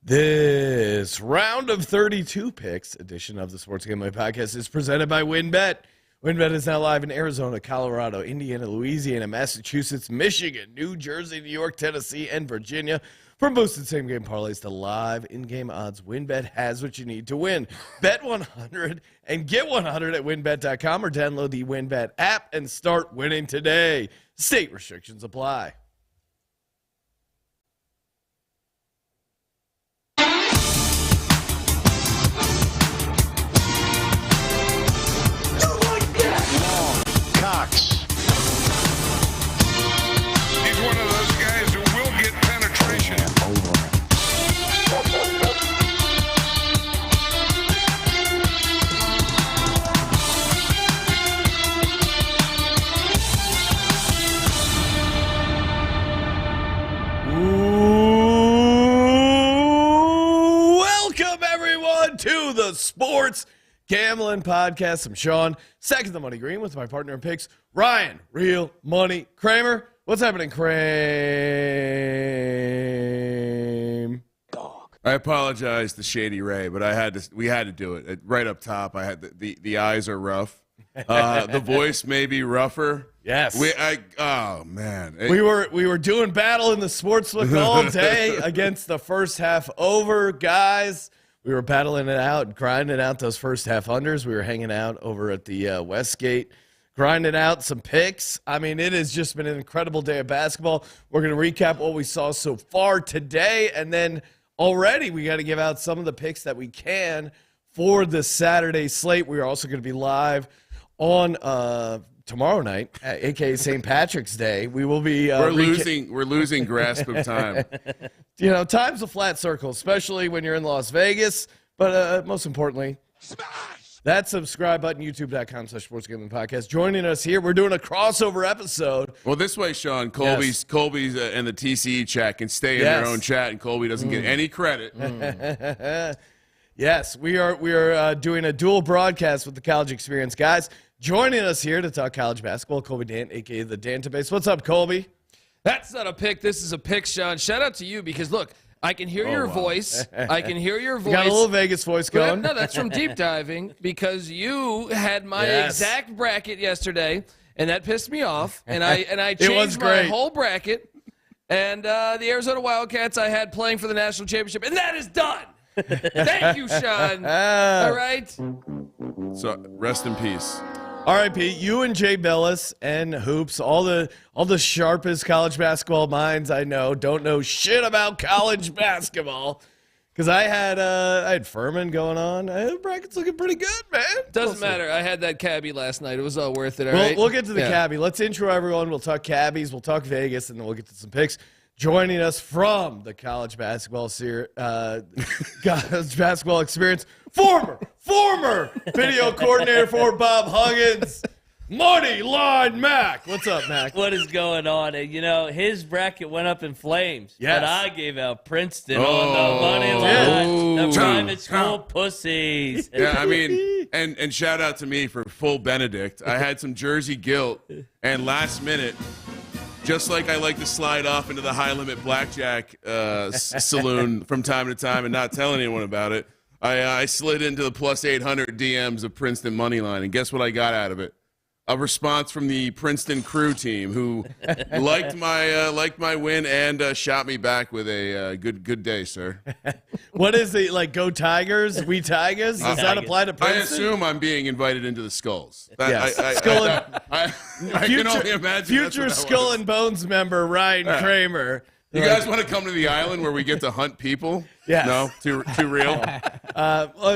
This round of 32 picks edition of the Sports Gambling Podcast is presented by WynnBet. WynnBet is now live in Arizona, Colorado, Indiana, Louisiana, Massachusetts, Michigan, New Jersey, New York, Tennessee, and Virginia. From boosted same-game parlays to live in-game odds, WynnBet has what you need to win. Bet 100 and get 100 at WynnBet.com or download the WynnBet app and start winning today. State restrictions apply. Cox. He's one of those guys who will get penetration. Welcome, everyone, to the Sports Gambling Podcast. I'm Sean, second the Money Green, with my partner in picks, Ryan, Real Money Kramer. What's happening, Kramer? Dog. I apologize to Shady Ray, but we had to do it. Right up top, I had the eyes are rough. The voice may be rougher. Yes. Oh man. We were doing battle in the sportsbook all day against the first half over, guys. We were battling it out, grinding out those first half unders. We were hanging out over at the Westgate, grinding out some picks. I mean, it has just been an incredible day of basketball. We're going to recap what we saw so far today, and then already we got to give out some of the picks that we can for the Saturday slate. We are also going to be live on tomorrow night, aka St. Patrick's Day. We will be we're losing grasp of time. You know, time's a flat circle, especially when you're in Las Vegas. But most importantly, smash that subscribe button, youtube.com/sportsgamblingpodcast. Joining us here, we're doing a crossover episode. Well, this way, Sean, Colby's and the TCE chat can stay in their own chat, and Colby doesn't get any credit. Yes, we are doing a dual broadcast with the College Experience guys. Joining us here to talk college basketball, Colby Dant, a.k.a. the Dantabase. What's up, Colby? That's not a pick. This is a pick, Sean. Shout out to you because, look, I can hear your voice. I can hear your voice. You got a little Vegas voice going. No, that's from deep diving because you had my exact bracket yesterday, and that pissed me off. And I changed my whole bracket. And the Arizona Wildcats I had playing for the national championship, and that is done. Thank you, Sean. All right. So rest in peace. R.I.P. You and Jay Bellis and Hoops, all the sharpest college basketball minds I know, don't know shit about college basketball. Because I had Furman going on. The bracket's looking pretty good, man. Doesn't matter. I had that cabbie last night. It was all worth it. All well, right? We'll get to the cabbie. Let's intro everyone. We'll talk cabbies. We'll talk Vegas, and then we'll get to some picks. Joining us from the college basketball experience, former video coordinator for Bob Huggins, Moneyline Mack. What's up, Mack? What is going on? And, you know, his bracket went up in flames. Yes. But I gave out Princeton on the Moneyline. The private school pussies. Yeah, I mean, and shout out to me for full Benedict. I had some Jersey guilt, and last minute, just like I like to slide off into the high-limit blackjack saloon from time to time and not tell anyone about it, I slid into the plus 800 DMs of Princeton Moneyline, and guess what I got out of it? A response from the Princeton crew team who liked my win and shot me back with a good day, sir. What is it, like, go Tigers, we Tigers? Does that apply to Princeton? I assume I'm being invited into the Skulls. Yes. I can only imagine. Future Skull and Bones member Ryan Kramer. You guys want to come to the island where we get to hunt people? Yes. No? Too real?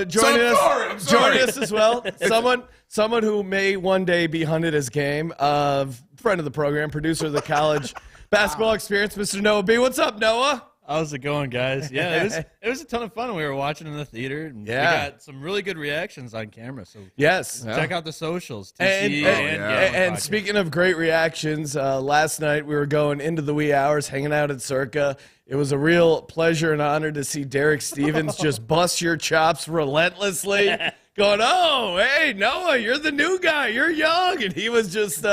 Joining I'm sorry. us as well, someone who may one day be hunted as game, friend of the program, producer of the College Basketball Experience, Mr. Noah B. What's up, Noah? How's it going, guys? Yeah, it was a ton of fun. We were watching in the theater, and we got some really good reactions on camera. So check out the socials. And speaking of great reactions, last night we were going into the wee hours, hanging out at Circa. It was a real pleasure and honor to see Derek Stevens just bust your chops relentlessly, going, "Oh, hey, Noah, you're the new guy. You're young," and he was just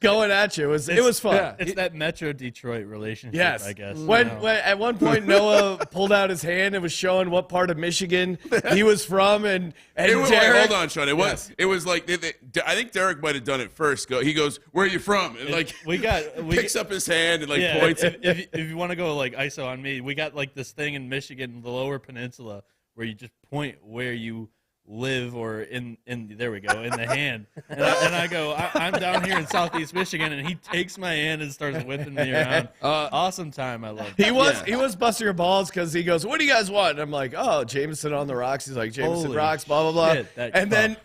going at you. It was fun. Yeah, it's that Metro Detroit relationship, yes. I guess. When at one point Noah pulled out his hand and was showing what part of Michigan he was from, and Derek, hold on, Sean. It was like I think Derek might have done it first. He goes, "Where are you from?" And we picks up his hand and points. If you want to go like ISO on me, we got like this thing in Michigan, the Lower Peninsula, where you just point where you live or in there we go in the hand, and I go, I'm down here in Southeast Michigan, and he takes my hand and starts whipping me around. Awesome time. I love it. He was busting your balls because he goes, "What do you guys want?" And I'm like, "Oh, Jameson on the rocks." He's like, "Jameson Holy rocks," blah blah blah. shit, and then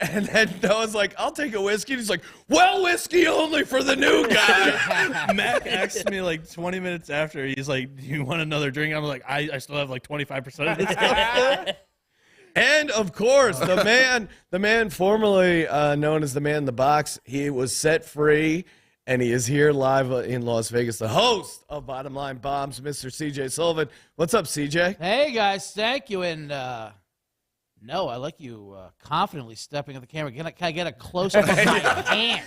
Noah's like, "I'll take a whiskey." And he's like, "Well, whiskey only for the new guy." Mack asked me like 20 minutes after. He's like, "Do you want another drink?" I'm like, I still have like 25% of this. And of course, the man formerly known as the Man in the Box, he was set free, and he is here live in Las Vegas. The host of Bottom Line Bombs, Mr. CJ Sullivan. What's up, CJ? Hey guys, thank you. And no, I like you confidently stepping at the camera. Can I get a close up of my hand?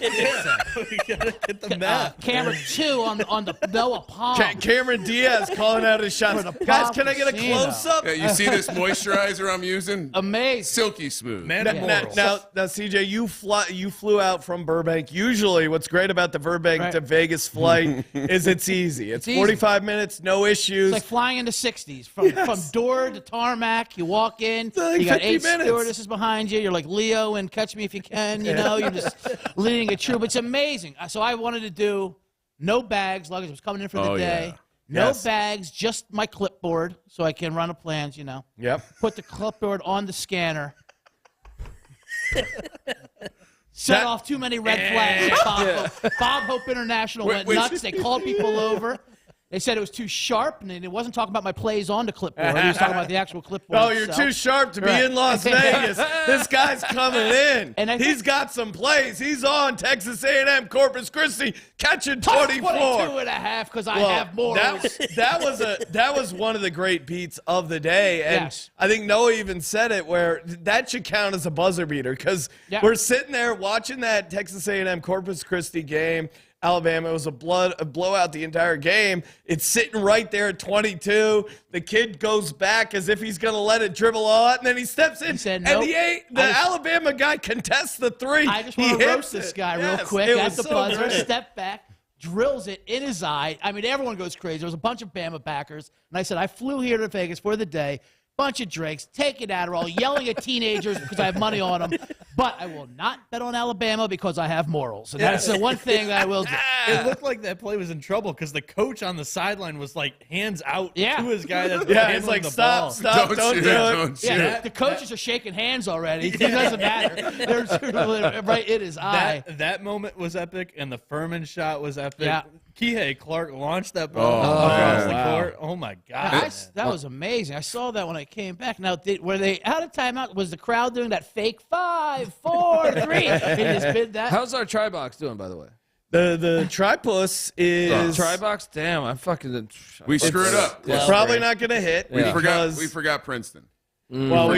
We gotta get the map. Camera 2 on the Noah palm. Cameron Diaz calling out his shots. Guys, can I get a close up? Yeah, you see this moisturizer I'm using? Amazing. Silky smooth. Now, CJ, you flew out from Burbank. Usually, what's great about the Burbank to Vegas flight is it's easy. It's 45 minutes, no issues. It's like flying into 60s from door to tarmac. You walk in, you got 8 stewardesses behind you. You're like Leo and Catch Me If You Can. You know, you're just leading a troop. It's amazing. So I wanted to do no bags. Luggage was coming in for the day. Yeah. No bags, just my clipboard, so I can run a plans. You know. Yep. Put the clipboard on the scanner. Set off too many red flags. Bob Hope International went nuts. They called people over. They said it was too sharp, and it wasn't talking about my plays on the clipboard. He was talking about the actual clipboard. Oh, you're too sharp to be in Las Vegas. This guy's coming in. And he's got some plays. He's on Texas A&M, Corpus Christi, catching 24. 22.5 because I have more. That was one of the great beats of the day. And yes. I think Noah even said it, where that should count as a buzzer beater, because we're sitting there watching that Texas A&M Corpus Christi game. Alabama, it was a blowout the entire game. It's sitting right there at 22. The kid goes back as if he's going to let it dribble on, and then he steps in. He said, nope. And the Alabama guy contests the three. I just want to roast this guy real quick. At the buzzer, step back, drills it in his eye. I mean, everyone goes crazy. There was a bunch of Bama backers, and I said, I flew here to Vegas for the day. Bunch of drinks, taking Adderall, yelling at teenagers because I have money on them. But I will not bet on Alabama because I have morals. And that's the one thing that I will do. It looked like that play was in trouble because the coach on the sideline was like hands out to his guy that's it's like, the stop, ball. stop, don't do it. Don't shoot. The coaches are shaking hands already. It doesn't matter. They're right in his eye. That moment was epic, and the Furman shot was epic. Yeah. Kihei Clark launched that ball across the court. Oh, my God. That was amazing. I saw that when I came back. Now, were they out of timeout? Was the crowd doing that fake 5, 4, 3? They just did that. How's our tri-box doing, by the way? The Tripus is tri-box? Damn, I'm fucking. We screwed up. It's probably not going to hit. We forgot Princeton. Well,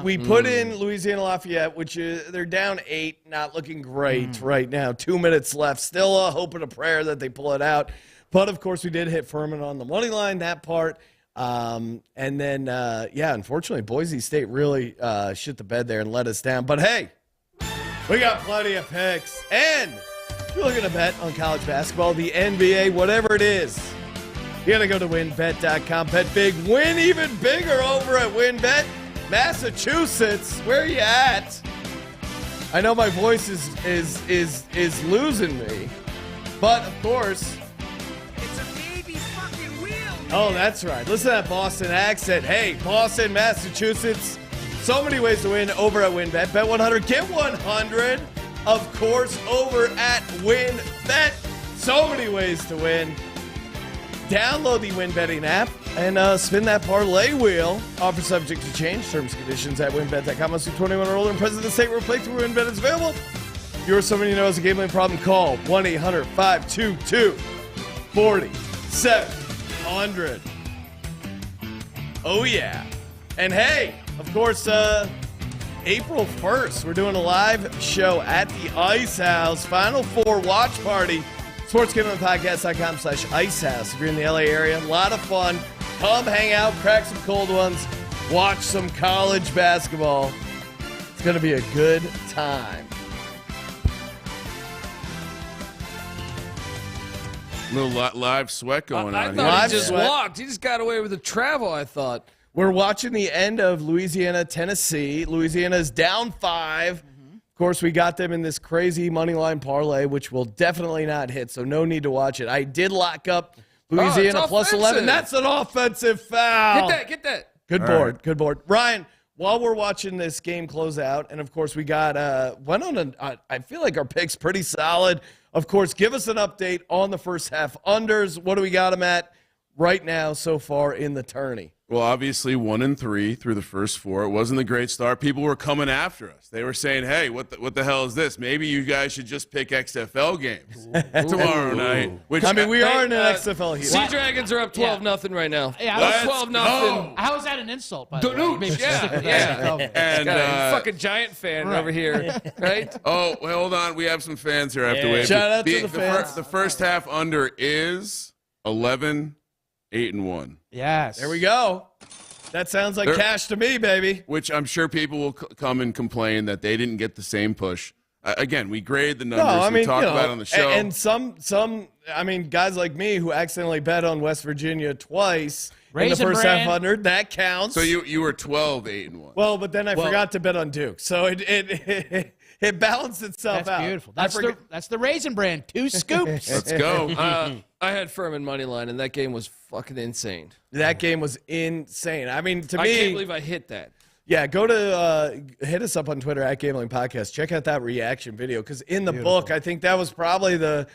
we put in Louisiana Lafayette, which they're down 8, not looking great right now. 2 minutes left. Still a hope and a prayer that they pull it out. But, of course, we did hit Furman on the money line, that part. And then, unfortunately, Boise State really shit the bed there and let us down. But, hey, we got plenty of picks. And if you're looking to bet on college basketball, the NBA, whatever it is, you got to go to WynnBet.com. Bet big. Win even bigger over at WynnBet. Massachusetts, where you at? I know my voice is losing me. But, of course, It's a baby fucking wheel. oh, that's right. Listen to that Boston accent. Hey, Boston, Massachusetts. So many ways to win over at WynnBet. Bet 100, get 100. Of course, over at WynnBet. So many ways to win. Download the WynnBetting app and spin that parlay wheel. Offer subject to change. Terms and conditions at WynnBet.com. Must be 21 or older and present in the state where playthrough WynnBet is available. If you're someone you know has a gambling problem, call 1-800-522-4700. Oh, yeah. And hey, of course, April 1st. We're doing a live show at the Ice House. Final Four watch party. SportsGamblingPodcast.com/Icehouse. If you're in the LA area, a lot of fun. Come hang out, crack some cold ones, watch some college basketball. It's going to be a good time. A little live sweat going I on thought here. he just walked. He just got away with the travel, I thought. We're watching the end of Louisiana, Tennessee. Louisiana is down 5. Of course, we got them in this crazy Moneyline parlay, which will definitely not hit, so no need to watch it. I did lock up Louisiana plus 11. That's an offensive foul. Get that. Good board. Good board. Ryan, while we're watching this game close out, and of course we got I feel like our pick's pretty solid. Of course, give us an update on the first half unders. What do we got them at right now so far in the tourney? Well, obviously 1-3 through the first 4. It wasn't a great start. People were coming after us. They were saying, "Hey, what the hell is this? Maybe you guys should just pick XFL games tomorrow night." Which we are in an XFL here. Sea Dragons are up 12-0 right now. Yeah, Up 12-0. How is that an insult, by the way? Danuch, yeah. And Fucking Giant fan over here, right? oh, well, hold on. We have some fans here. I have to wait. Shout out to the fans. The first half under is 11, 8-1. Yes. There we go. That sounds like cash to me, baby. Which I'm sure people will come and complain that they didn't get the same push. Again, we grade the numbers. We talk about it on the show. And some, guys like me who accidentally bet on West Virginia twice in the first half under, that counts. So you were 12-8-1. Well, but then I forgot to bet on Duke. So it balanced itself out. That's beautiful. That's the Raisin Bran. 2 scoops. Let's go. I had Furman money line, and that game was fucking insane. That game was insane. I mean, to me, I can't believe I hit that. Yeah, go to hit us up on Twitter at Gambling Podcast. Check out that reaction video because in the book, I think that was probably the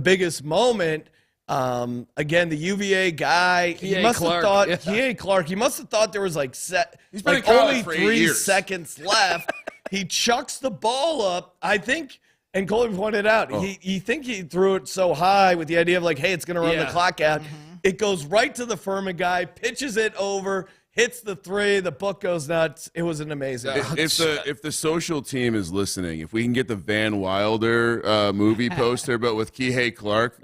biggest moment. Again, the UVA guy, he must have thought K.A. Clark. He must have thought there was only 3 seconds left. He chucks the ball up. I think. And Colby pointed out, he threw it so high with the idea of hey, it's going to run the clock out. It goes right to the Furman guy, pitches it over, hits the 3. The book goes nuts. It was an amazing. If the social team is listening, if we can get the Van Wilder movie poster, but with K.A. Clark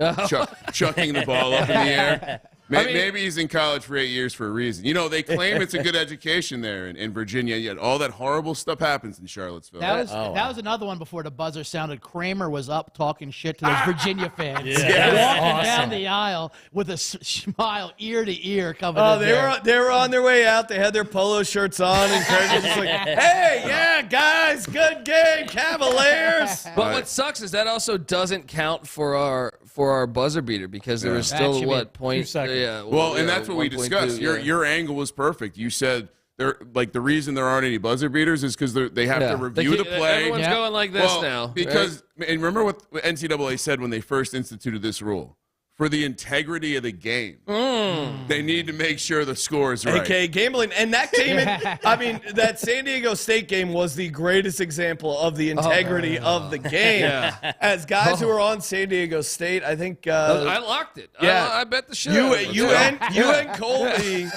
chucking the ball up in the air. Maybe he's in college for 8 years for a reason. They claim it's a good education there in Virginia, yet all that horrible stuff happens in Charlottesville. That was another one before the buzzer sounded. Kramer was up talking shit to those Virginia fans. Walking down the aisle with a smile ear to ear coming in they were on their way out. They had their polo shirts on, and Kramer was just like, "Hey, yeah, guys, good game, Cavaliers." But what sucks is that also doesn't count for our buzzer beater because there was still 2 seconds. And that's what we discussed. Your angle was perfect. You said the reason there aren't any buzzer beaters is because they have to review the play. Everyone's going like this now. Because and remember what NCAA said when they first instituted this rule. For the integrity of the game, they need to make sure the score is right. Okay, gambling. And that game, that San Diego State game was the greatest example of the integrity of the game. As guys who are on San Diego State, I think I locked it. I bet the shit. You and Colby,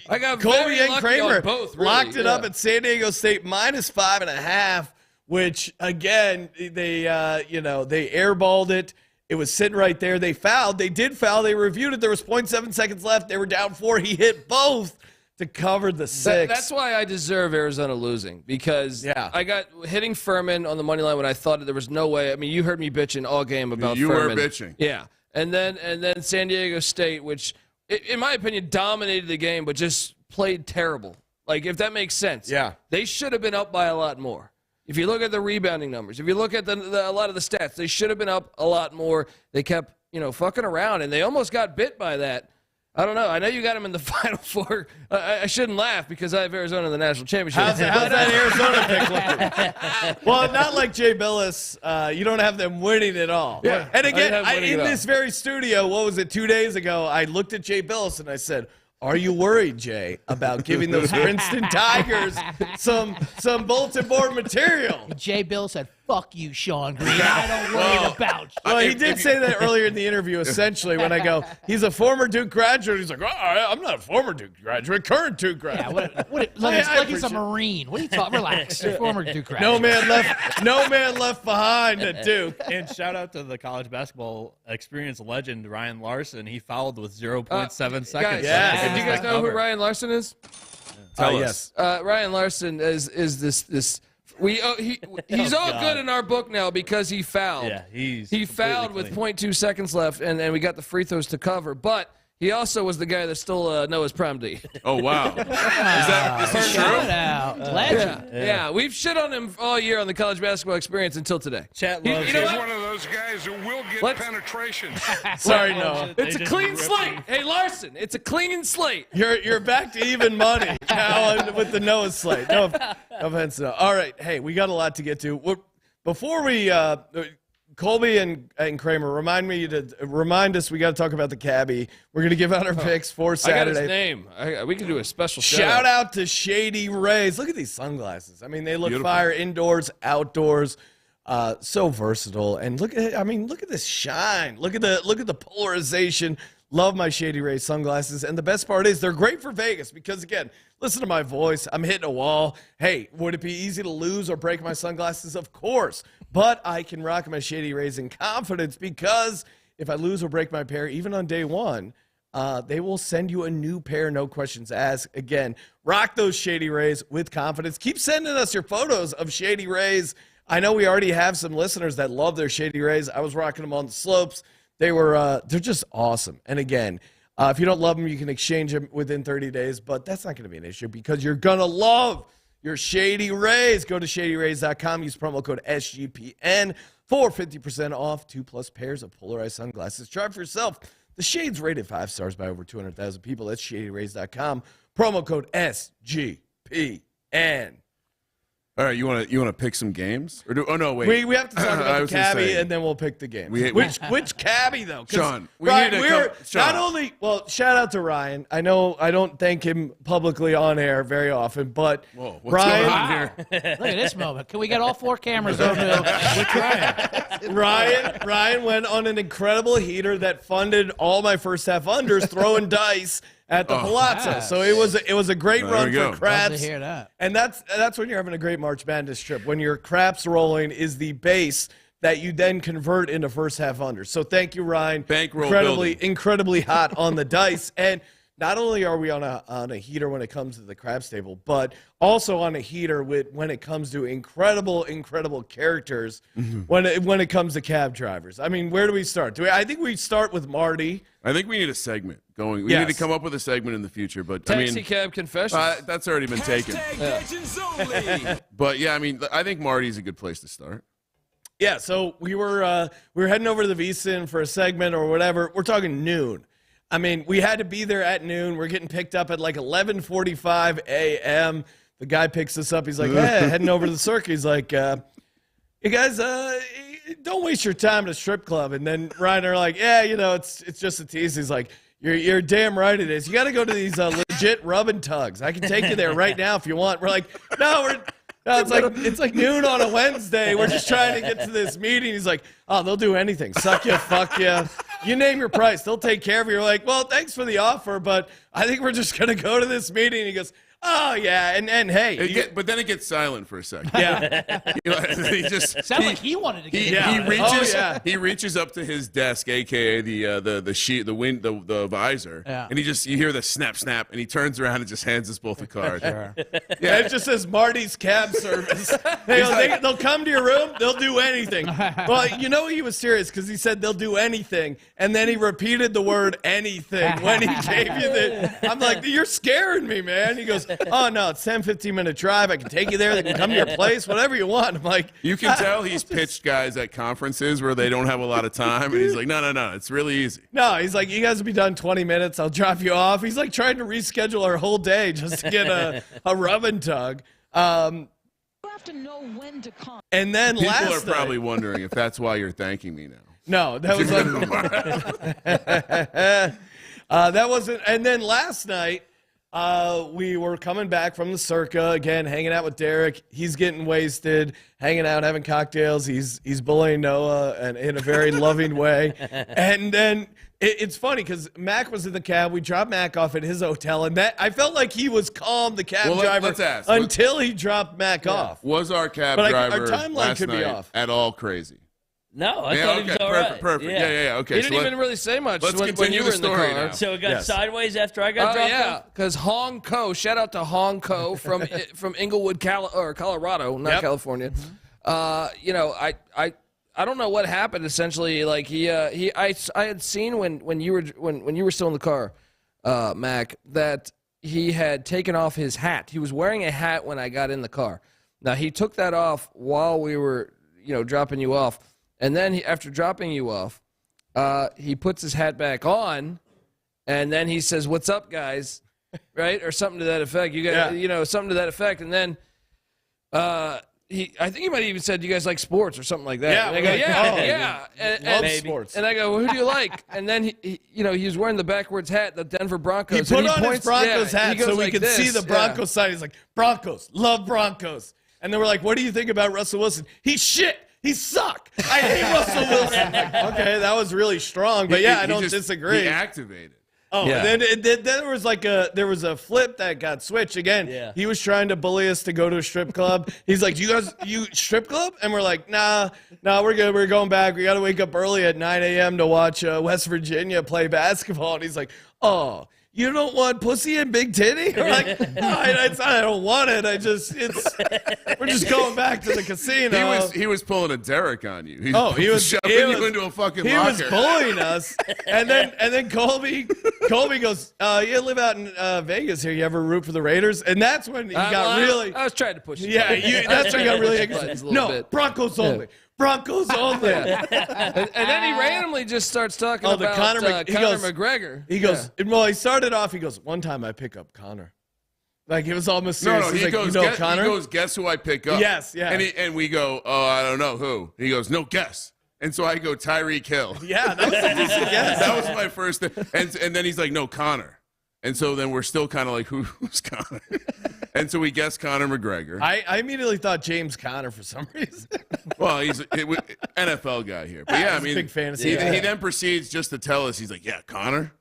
I got Colby and Kramer both, really. locked it up at San Diego State minus 5.5, which again they airballed it. It was sitting right there. They fouled. They did foul. They reviewed it. There was 0.7 seconds left. They were down 4. He hit both to cover the 6. That's why I deserve Arizona losing because I got hitting Furman on the money line when I thought that there was no way. I mean, you heard me bitching all game about Furman. You were bitching. Yeah. And then San Diego State, which in my opinion dominated the game but just played terrible. If that makes sense. Yeah. They should have been up by a lot more. If you look at the rebounding numbers, if you look at a lot of the stats, they should have been up a lot more. They kept, fucking around, and they almost got bit by that. I don't know. I know you got them in the Final Four. I shouldn't laugh because I have Arizona in the national championship. How's that Arizona pick looking? Well, not like Jay Billis. You don't have them winning at all. Yeah. And again, in this very studio, 2 days ago, I looked at Jay Billis and I said, "Are you worried, Jay, about giving those Princeton Tigers some bulletin board material?" Jay Billis had fuck you, Sean Green. I don't worry about you. Well, he did say that earlier in the interview, essentially, when I go, he's a former Duke graduate. He's like, I'm not a former Duke graduate, current Duke graduate. Like he's a Marine. What are you talking? Relax. Former Duke graduate. No man left behind at Duke. And shout out to the college basketball experience legend, Ryan Larson. He fouled with 0.7 seconds. Guys, do you guys know who Ryan Larson is? Tell us. Yes. Ryan Larson is this. He's all good in our book now because he fouled. Yeah, he fouled with 0.2 seconds left, and we got the free throws to cover. But he also was the guy that stole Noah's prom date. Oh, wow. Is this true? Legend. Yeah, we've shit on him all year on the college basketball experience until today. Chat loves He's one of those guys who will get penetration. Sorry, Noah. It's a clean slate. Hey, Larson, it's a clean slate. You're back to even money now with the Noah slate. No offense. No. All right. Hey, we got a lot to get to. Before we, Colby and Kramer, remind us. We got to talk about the cabbie. We're going to give out our picks for Saturday. I got his name. We can do a special shout out to Shady Rays. Look at these sunglasses. I mean, they look fire indoors, outdoors. So versatile. And look at this shine. Look at the polarization. Love my Shady Rays sunglasses. And the best part is they're great for Vegas because, again, listen to my voice. I'm hitting a wall. Hey, would it be easy to lose or break my sunglasses? Of course. But I can rock my Shady Rays in confidence because if I lose or break my pair, even on day one, they will send you a new pair, no questions asked. Again, rock those Shady Rays with confidence. Keep sending us your photos of Shady Rays. I know we already have some listeners that love their Shady Rays. I was rocking them on the slopes. They're just awesome. And again, if you don't love them, you can exchange them within 30 days, but that's not going to be an issue because you're going to love your Shady Rays. Go to shadyrays.com. Use promo code SGPN for 50% off 2+ pairs of polarized sunglasses. Try for yourself. The Shade's rated 5 stars by over 200,000 people. That's shadyrays.com. Promo code SGPN. All right, you want to pick some games? Wait. We have to talk about the cabbie, and then we'll pick the game. Which cabbie, though? Sean, not only, shout out to Ryan. I know I don't thank him publicly on air very often, but what's Ryan, going on here? Look at this moment. Can we get all 4 cameras over with Ryan? Ryan went on an incredible heater that funded all my first half unders throwing dice at the Palazzo. Yes. So it was a great run for craps. Love to hear that. And that's when you're having a great March Madness trip. When your craps rolling is the base that you then convert into first half unders. So thank you, Ryan. Bankroll incredibly hot on the dice. And not only are we on a heater when it comes to the craps table, but also on a heater when it comes to incredible characters when it comes to cab drivers. I mean, where do we start? I think we start with Marty. I think we need a segment going. We need to come up with a segment in the future. But Taxi cab confessions. That's already been taken. But yeah, I mean, I think Marty's a good place to start. Yeah, so we were heading over to the VSiN for a segment or whatever. We're talking noon. I mean, we had to be there at noon. We're getting picked up at like 11:45 a.m. The guy picks us up. He's like, hey, heading over to the circuit. He's like, you guys, don't waste your time at a strip club. And then Ryan are like, yeah, it's just a tease. He's like, you're damn right it is. You got to go to these legit rub and tugs. I can take you there right now if you want. We're like, no, it's like noon on a Wednesday. We're just trying to get to this meeting. He's like, oh, they'll do anything. Suck you, fuck you. You name your price. They'll take care of you. You're like, well, thanks for the offer, but I think we're just going to go to this meeting. He goes, oh, yeah. And hey. But then it gets silent for a second. Yeah. He just sounds like he wanted to get he reaches up to his desk, aka the sheet, the visor, and you hear the snap, and he turns around and just hands us both a card. Sure. Yeah, it just says Marty's cab service. They'll come to your room, they'll do anything. Well, he was serious because he said they'll do anything, and then he repeated the word anything when he gave you I'm like, you're scaring me, man. He goes, oh no, it's 10-15 minute drive. I can take you there. They can come to your place, whatever you want. I'm like, you can tell he's pitched guys at conferences where they don't have a lot of time, and he's like, no, it's really easy. No, he's like, you guys will be done 20 minutes. I'll drop you off. He's like trying to reschedule our whole day just to get a rub and tug. You have to know when to come. And then people are probably wondering if that's why you're thanking me now. No, that was that wasn't. And then last night, We were coming back from the Circa, again, hanging out with Derek. He's getting wasted, hanging out, having cocktails. He's bullying Noah and in a very loving way. And then it's funny because Mack was in the cab. We dropped Mack off at his hotel, and I felt like he was calm, the cab driver, until he dropped Mack off. Was our cab driver our timeline last could be night off. at all crazy? No, I thought he was all right. Perfect. Yeah. Okay. He didn't even really say much when you were in the car. Now. So it got sideways after I got dropped off? Because Hong Ko, shout out to Hong Ko from Inglewood, Colorado, not California. I don't know what happened. Essentially, like I had seen when you were still in the car, Mac, that he had taken off his hat. He was wearing a hat when I got in the car. Now he took that off while we were dropping you off. And then after dropping you off, he puts his hat back on, and then he says, "What's up, guys?" Right, or something to that effect. You got, something to that effect. And then I think he might have even said, "You guys like sports?" or something like that. Yeah, and I go, yeah. Love sports. And I go, well, "Who do you like?" And then he was wearing the backwards hat, the Denver Broncos. He put on points, his Broncos hat so we like could see the Broncos side. He's like, "Broncos, love Broncos." And then we're like, "What do you think about Russell Wilson?" He's shit. He suck. I hate Russell Wilson. Like, okay, that was really strong, but I don't disagree. He activated. Oh, yeah. And then there was there was a flip that got switched again. Yeah. He was trying to bully us to go to a strip club. He's like, "You strip club?" And we're like, "Nah, we're good. We're going back. We got to wake up early at 9 a.m. to watch West Virginia play basketball." And he's like, "Oh, you don't want pussy and big titty?" We're like, "No, I don't want it. We're just going back to the casino." He was pulling a Derek on you. He was shoving you into a fucking locker. He was bullying us, and then Colby goes, "You live out in Vegas here. You ever root for the Raiders?" And that's when he got really. I was trying to push. That's when he got really angry. No, Broncos only. Broncos only. And then he randomly just starts talking about Conor McGregor. He goes, well, he started off, he goes, "One time I pick up Conor." Like, it was almost serious. No, he goes, Conor? He goes, "Guess who I pick up?" Yes, yeah. And we go, "Oh, I don't know who." He goes, "No, guess." And so I go, "Tyreek Hill." Yeah, that was a decent guess. That was my first thing. And then he's like, "No, Conor." And so then we're still kind of like, who's Conor? And so we guessed Conor McGregor. I immediately thought James Conner for some reason. Well, he's an NFL guy here. But yeah, I mean, big fantasy. He then proceeds just to tell us, he's like, "Yeah, Conor."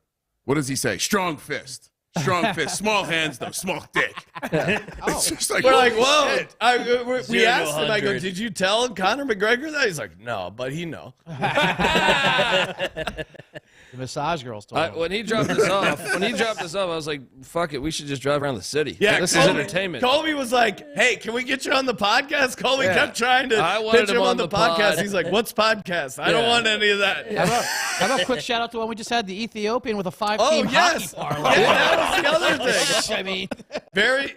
What does he say? "Strong fist. Strong fist. Small hands, though. Small dick." It's just like, we're like, "Whoa." We asked him, I go, 100. "Did you tell Conor McGregor that?" He's like, "No, but he know." The massage girls told him. When he dropped us off, I was like, "Fuck it, we should just drive around the city." Yeah, this is entertainment. Colby was like, "Hey, can we get you on the podcast?" Colby kept trying to wanted pitch him on the podcast. He's like, "What's podcast? I don't want any of that." How about a quick shout out to when we just had the Ethiopian with a 5-team hockey parlay? Yeah, that was the other thing. I mean, very,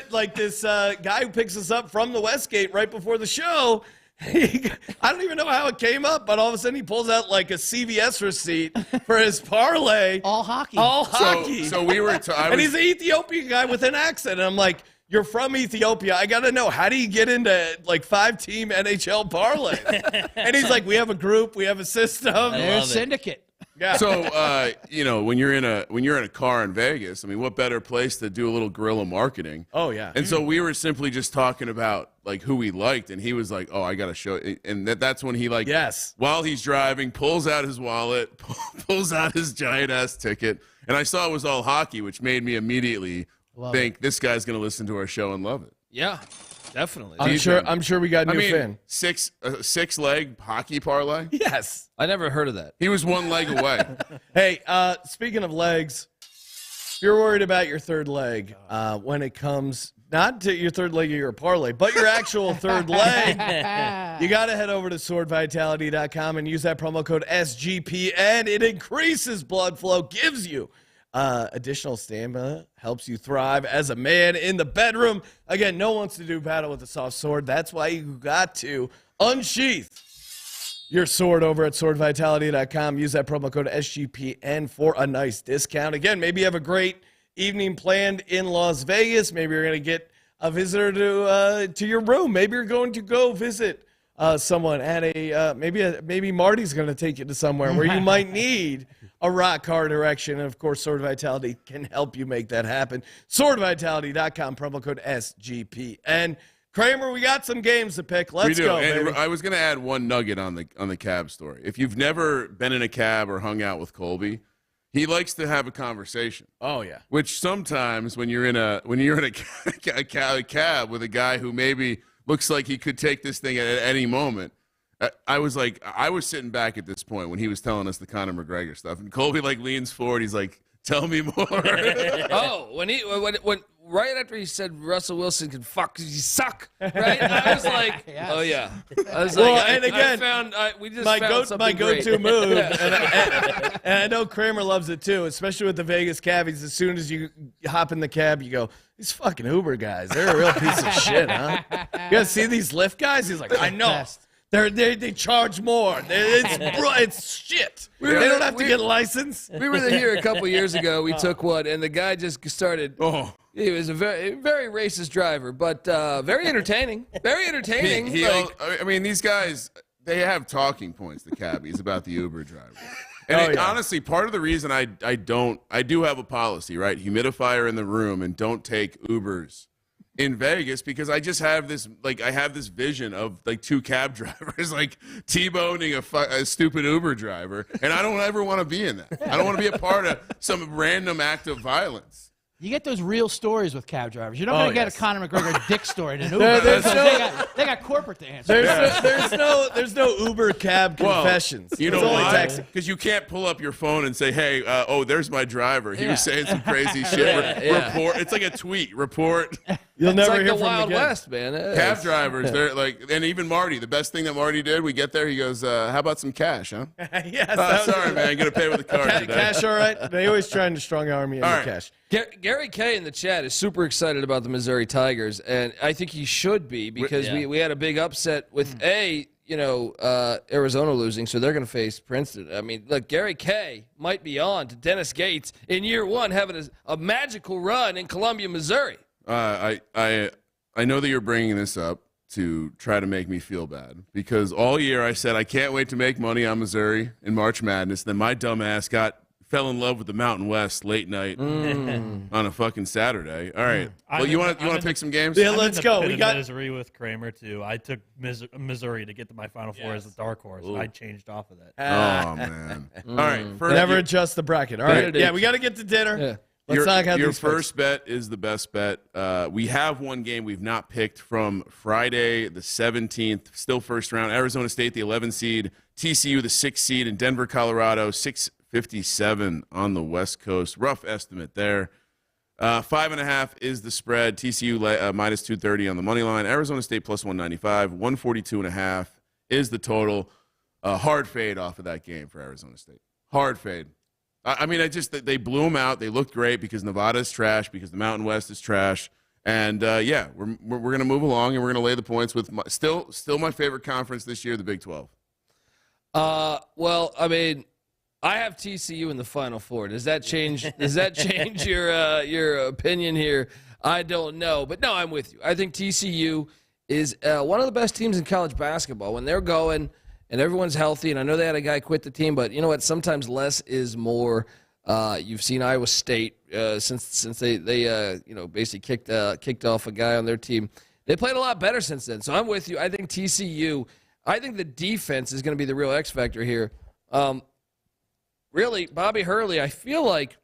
like this guy who picks us up from the Westgate right before the show. I don't even know how it came up, but all of a sudden he pulls out like a CVS receipt for his parlay. all hockey. All hockey. So we were, and he's an Ethiopian guy with an accent. And I'm like, "You're from Ethiopia. I got to know, how do you get into like 5-team NHL parlay?" And he's like, "We have a group. We have a system. There's syndicate. Yeah. So when you're in a car in Vegas, I mean, what better place to do a little guerrilla marketing? Oh yeah. And so we were simply just talking about like who we liked, and he was like, "Oh, I got to show," and that's when he like, yes, while he's driving, pulls out his wallet, pulls out his giant ass ticket, and I saw it was all hockey, which made me immediately think this guy's going to listen to our show and love it. Yeah, definitely. I'm sure we got a new fan. Six leg hockey parlay. Yes. I never heard of that. He was one leg away. Hey, speaking of legs, if you're worried about your third leg when it comes not to your third leg of your parlay, but your actual third leg, you got to head over to swordvitality.com and use that promo code SGPN. It increases blood flow, gives you additional stamina, helps you thrive as a man in the bedroom. Again, no one wants to do battle with a soft sword. That's why you got to unsheath your sword over at swordvitality.com. Use that promo code SGPN for a nice discount. Again, maybe you have a great evening planned in Las Vegas. Maybe you're going to get a visitor to your room. Maybe you're going to go visit someone at a maybe Marty's going to take you to somewhere where you might need a rock hard erection. And, of course, Sword Vitality can help you make that happen. SwordVitality.com, promo code SGPN. Kramer, we got some games to pick. Let's go, baby. I was going to add one nugget on the cab story. If you've never been in a cab or hung out with Colby, he likes to have a conversation. Oh yeah. Which sometimes when you're in a cab with a guy who maybe looks like he could take this thing at any moment. I was sitting back at this point when he was telling us the Conor McGregor stuff, and Colby leans forward. He's like, "Tell me more." when right after he said Russell Wilson can fuck because you suck, right? I was like, Yes. oh yeah. I was Well, like, and again, we just my found something go-to great. move, and I know Kramer loves it too, especially with the Vegas cabbies. As soon as you hop in the cab, you go, "These fucking Uber guys, they're a real piece of shit, huh? You guys see these Lyft guys?" He's like, "I know. They charge more. It's shit. They don't have to get a license." We were here a couple years ago. We took one, and the guy just started. Oh. He was a very, very racist driver, but very entertaining. Very entaining. These guys, they have talking points, the cabbies, about the Uber driver. And honestly, part of the reason I do have a policy, right? Humidifier in the room and don't take Ubers in Vegas, because I just have this, I have this vision of two cab drivers T-boning a stupid Uber driver, and I don't ever want to be in that. I don't want to be a part of some random act of violence. You get those real stories with cab drivers. You're not going to get a Conor McGregor dick story in an Uber. There's They got corporate to answer. There's no Uber cab confessions. You know it's only why? taxi. Because you can't pull up your phone and say, "Hey, there's my driver. He was saying some crazy shit." Report. It's like a tweet. Report. You'll never it's like hear the from Wild him again. West, man. Cab drivers, they're and even Marty. The best thing that Marty did, we get there, he goes, "How about some cash, huh?" Yes. Sorry, man. Gonna pay with the card today. Cash, all right. They always trying to strong arm you into All right. cash. Gary Kay in the chat is super excited about the Missouri Tigers, and I think he should be, because we had a big upset with Arizona losing, so they're going to face Princeton. I mean, look, Gary Kay might be on to Dennis Gates in year one, having a magical run in Columbia, Missouri. I know that you're bringing this up to try to make me feel bad, because all year I said I can't wait to make money on Missouri in March Madness. Then my dumb ass fell in love with the Mountain West late night on a fucking Saturday. All right. Well, you want to pick some games? Yeah, let's go. We got misery with Kramer too. I took Missouri to get to my Final Four as a dark horse, and I changed off of that. Oh man. All right. Never adjust the bracket. All right. Yeah, we got to get to dinner. Yeah. Let's not have your these first bet is the best bet. We have one game we've not picked from Friday the 17th, still first round. Arizona State, the 11 seed. TCU, the 6 seed. And Denver, Colorado, 657 on the West Coast. Rough estimate there. 5.5 is the spread. TCU minus 230 on the money line. Arizona State plus 195. 142.5 is the total. Hard fade off of that game for Arizona State. Hard fade. I mean, they blew them out. They looked great because Nevada is trash, because the Mountain West is trash. And, we're going to move along, and we're going to lay the points with still my favorite conference this year, the Big 12. Well, I mean, I have TCU in the Final Four. Does that change your opinion here? I don't know. But, no, I'm with you. I think TCU is one of the best teams in college basketball. When they're going – and everyone's healthy, and I know they had a guy quit the team, but you know what? Sometimes less is more. You've seen Iowa State since they basically kicked off a guy on their team. They played a lot better since then. So I'm with you. I think TCU. I think the defense is going to be the real X factor here. Really, Bobby Hurley, I feel like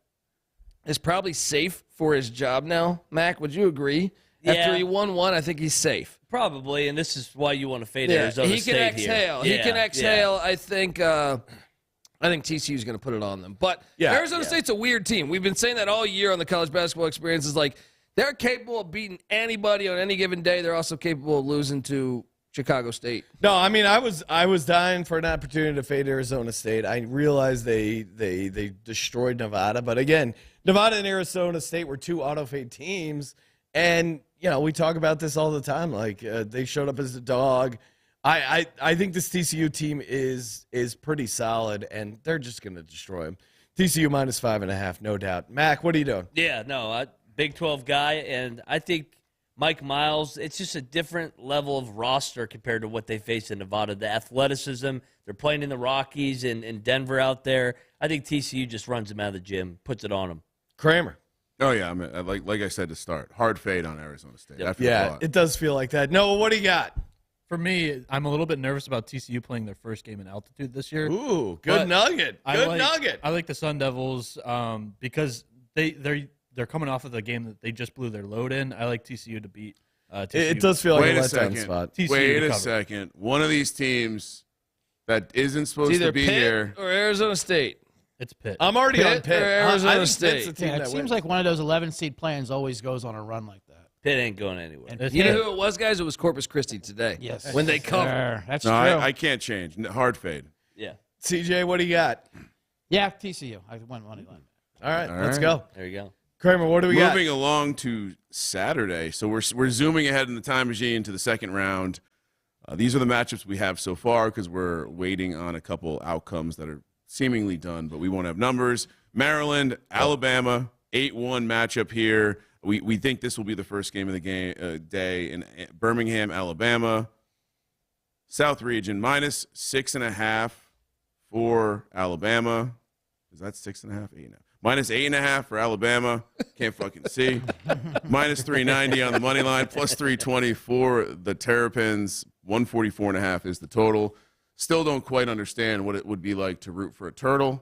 is probably safe for his job now. Mack, would you agree? Yeah. After he won one, I think he's safe. Probably, and this is why you want to fade Arizona he State can exhale. here. He can exhale. I think TCU is going to put it on them. But Arizona State's a weird team. We've been saying that all year on the college basketball experience. Is like they're capable of beating anybody on any given day. They're also capable of losing to Chicago State. No, I mean I was dying for an opportunity to fade Arizona State. I realized they destroyed Nevada, but again, Nevada and Arizona State were two auto-fade teams, and we talk about this all the time. Like they showed up as a dog. I think this TCU team is pretty solid, and they're just going to destroy them. TCU minus 5.5, no doubt. Mack, what are you doing? Yeah, no, Big 12 guy, and I think Mike Miles. It's just a different level of roster compared to what they faced in Nevada. The athleticism, they're playing in the Rockies and Denver out there. I think TCU just runs them out of the gym, puts it on them. Kramer. Oh, yeah. I mean, like I said to start, hard fade on Arizona State. Yep. Yeah, it does feel like that. Noah, what do you got? For me, I'm a little bit nervous about TCU playing their first game in altitude this year. Ooh, good nugget. Good nugget. I like the Sun Devils because they're coming off of the game that they just blew their load in. I like TCU to beat TCU. It does feel like Wait a a letdown second. spot. TCU Wait to a cover. second. One of these teams that isn't supposed It's either to be Pitt here. or Arizona State. It's Pitt. I'm already Pitt on Pitt. or Arizona I think State? Pitt's the team Yeah, it that seems wins. like one of those 11-seed plans always goes on a run like that. Pitt ain't going anywhere. And You know Pitt- who it was, guys? It was Corpus Christi today. Yes. When they covered. Sure, that's No, true. I can't change. Hard fade. Yeah, CJ, what do you got? Yeah, TCU. I went money line. All right, All let's right. go. there you go. Kramer, what do we got? Moving along to Saturday. So we're zooming ahead in the time machine to the second round. These are the matchups we have so far because we're waiting on a couple outcomes that are seemingly done, but we won't have numbers. Maryland, Alabama, 8-1 matchup here. We think this will be the first game of the day in Birmingham, Alabama. South region, minus 6.5 for Alabama. Is that 6.5? 8.5. Minus 8.5 for Alabama. Can't fucking see. Minus 390 on the money line. Plus 320 for the Terrapins. 144.5 is the total. Still don't quite understand what it would be like to root for a turtle.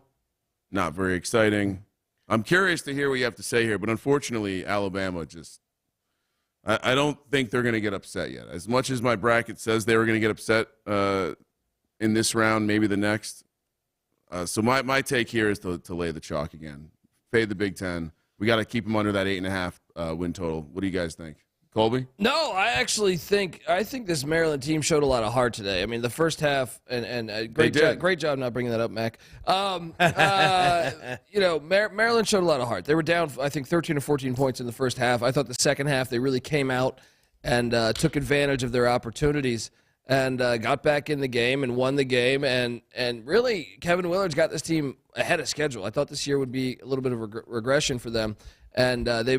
Not very exciting. I'm curious to hear what you have to say here, but unfortunately, Alabama just – I don't think they're going to get upset yet. As much as my bracket says they were going to get upset in this round, maybe the next. So my take here is to lay the chalk again. Fade the Big Ten. We got to keep them under that 8.5 win total. What do you guys think? Colby? No, I think this Maryland team showed a lot of heart today. I mean, the first half, and great job not bringing that up, Mack. Maryland showed a lot of heart. They were down, I think, 13 or 14 points in the first half. I thought the second half they really came out and took advantage of their opportunities and got back in the game and won the game. And really, Kevin Willard's got this team ahead of schedule. I thought this year would be a little bit of regression for them. And they've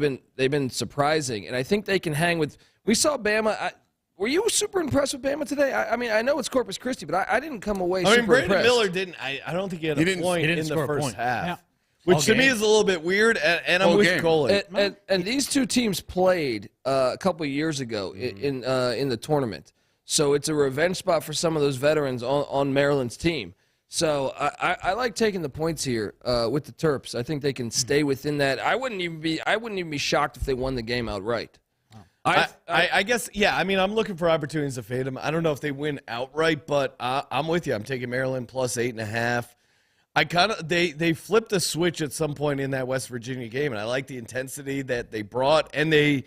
been surprising, and I think they can hang with. We saw Bama. Were you super impressed with Bama today? I mean, I know it's Corpus Christi, but I didn't come away. super Brandon impressed. Miller didn't. I don't think he had a point in the first half, Yeah. which to me is a little bit weird. And I'm with Coley. And these two teams played a couple of years ago in the tournament, so it's a revenge spot for some of those veterans on Maryland's team. So I like taking the points here with the Terps. I think they can stay within that. I wouldn't even be shocked if they won the game outright. I guess, yeah. I mean, I'm looking for opportunities to fade them. I don't know if they win outright, but I'm with you. I'm taking Maryland plus 8.5. They flipped a switch at some point in that West Virginia game, and I like the intensity that they brought, and they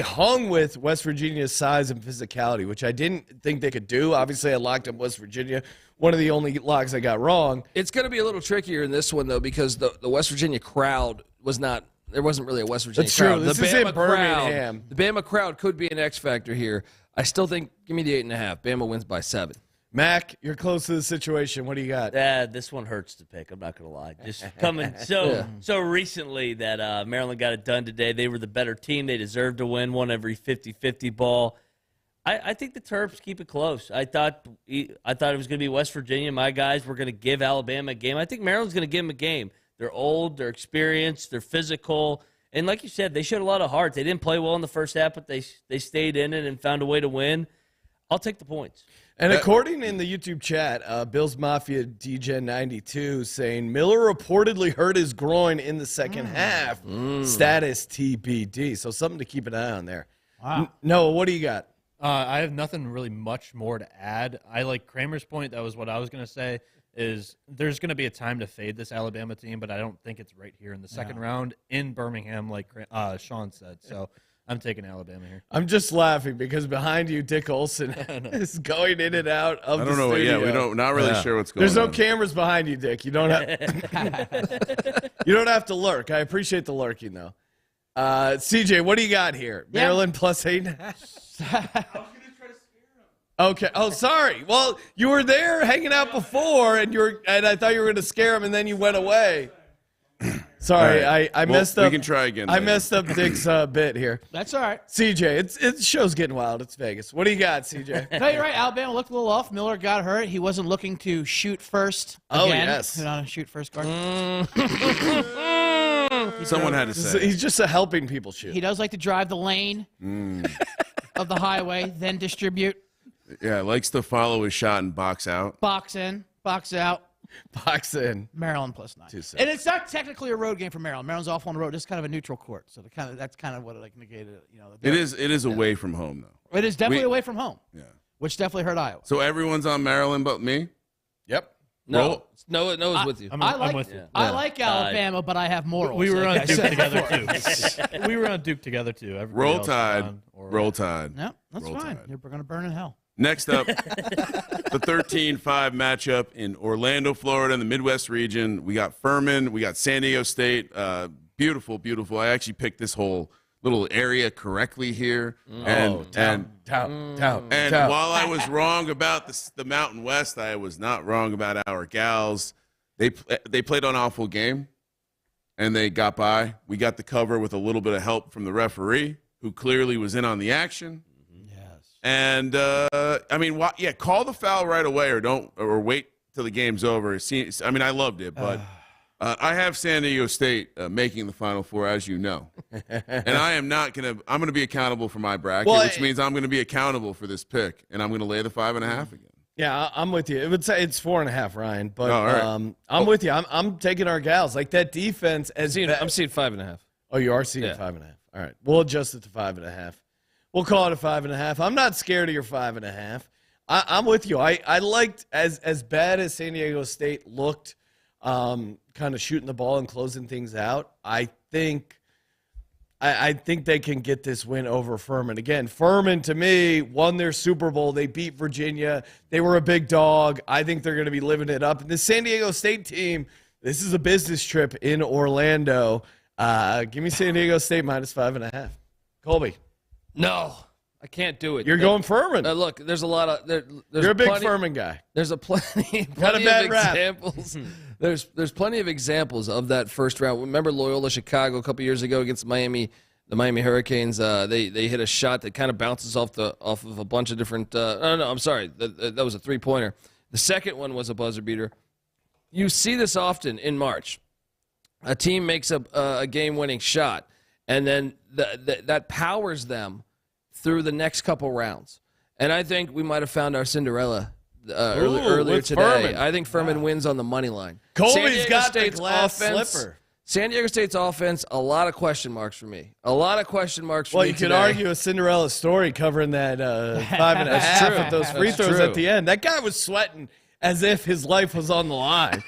hung with West Virginia's size and physicality, which I didn't think they could do. Obviously, I locked up West Virginia. One of the only locks I got wrong. It's going to be a little trickier in this one, though, because the West Virginia crowd was not – there wasn't really a West Virginia That's crowd. true. This is in Birmingham. The Bama crowd could be an X factor here. I still think – give me the 8.5. Bama wins by 7. Mac, you're close to the situation. What do you got? This one hurts to pick. I'm not going to lie. Just coming so recently that Maryland got it done today. They were the better team. They deserved to win one every 50-50 ball. I think the Terps keep it close. I thought it was going to be West Virginia. My guys were going to give Alabama a game. I think Maryland's going to give them a game. They're old, they're experienced, they're physical. And like you said, they showed a lot of heart. They didn't play well in the first half, but they stayed in it and found a way to win. I'll take the points. And according in the YouTube chat, Bills Mafia DGen92 saying Miller reportedly hurt his groin in the second half. Status TBD. So something to keep an eye on there. Wow. Noah, what do you got? I have nothing really much more to add. I like Kramer's point. That was what I was going to say, is there's going to be a time to fade this Alabama team, but I don't think it's right here in the second round in Birmingham, like Sean said. So I'm taking Alabama here. I'm just laughing because behind you, Dick Olson is going in and out of the I don't know. studio. Yeah, not really sure what's going There's on. no cameras behind you, Dick. You don't have you don't have to lurk. I appreciate the lurking, though. CJ, what do you got here? Yeah. Maryland plus 8.5? Okay. Oh, sorry. Well, you were there hanging out before, and I thought you were going to scare him, and then you went away. Sorry, All I messed up. We can try again. I later. messed up Dick's bit here. That's all right. CJ, it's show's getting wild. It's Vegas. What do you got, CJ? No, you're right. Alabama looked a little off. Miller got hurt. He wasn't looking to shoot first. Oh, again. yes. Not a shoot first guard. Someone had to say. He's just helping people shoot. He does like to drive the lane of the highway, then distribute. Yeah, likes to follow his shot and box out. Box in, box out. Box in. Maryland +9. 2-6. And it's not technically a road game for Maryland. Maryland's off on the road. It's kind of a neutral court. So that's kind of what it negated. It is away from home though. It is definitely away from home. Yeah. Which definitely hurt Iowa. So everyone's on Maryland but me. Yep. No, it's with you. I'm with you. I like Alabama, but I have morals. We were like on I Duke said together before. too. We were on Duke together too. Everybody Roll else was Tide. on Oregon. Roll Tide. No, that's Roll fine. Tide. You're going to burn in hell. Next up, the 13-5 matchup in Orlando, Florida, in the Midwest region. We got Furman. We got San Diego State. Beautiful, beautiful. I actually picked this whole little area correctly here. And while I was wrong about the Mountain West, I was not wrong about our gals. They played an awful game, and they got by. We got the cover with a little bit of help from the referee, who clearly was in on the action. And call the foul right away, or wait till the game's over. I loved it, but I have San Diego State making the Final Four, as you know, and I'm gonna be accountable for my bracket, which means I'm gonna be accountable for this pick, and I'm gonna lay the 5.5 again. Yeah, I'm with you. It would say it's 4.5, Ryan, but right. I'm with you. I'm taking our gals. Like that defense. I'm seeing 5.5. Oh, you are seeing 5.5. All right, we'll adjust it to 5.5. We'll call it a 5.5. I'm not scared of your 5.5. I'm with you. I liked as bad as San Diego State looked, kind of shooting the ball and closing things out. I think they can get this win over Furman. Again, Furman to me won their Super Bowl. They beat Virginia. They were a big dog. I think they're going to be living it up. And the San Diego State team, this is a business trip in Orlando. Give me San Diego State -5.5. Colby. No, I can't do it. You're going Furman. Look, there's a lot of there's You're a big plenty, Furman guy. There's a plenty Got a bad of rap. examples. There's plenty of examples of that first round. Remember Loyola Chicago a couple years ago against Miami, the Miami Hurricanes. They hit a shot that kind of bounces off of a bunch of different. I'm sorry, that was a 3-pointer. The second one was a buzzer beater. You see this often in March. A team makes a game-winning shot, and then that powers them through the next couple rounds. And I think we might have found our Cinderella earlier today. Furman. I think Furman wins on the money line. Colby's got the glass slipper. San Diego State's offense, a lot of question marks for me. A lot of question marks for me Well, you could today. argue a Cinderella story covering that 5.5 true. with those free That's throws true. at the end. That guy was sweating as if his life was on the line.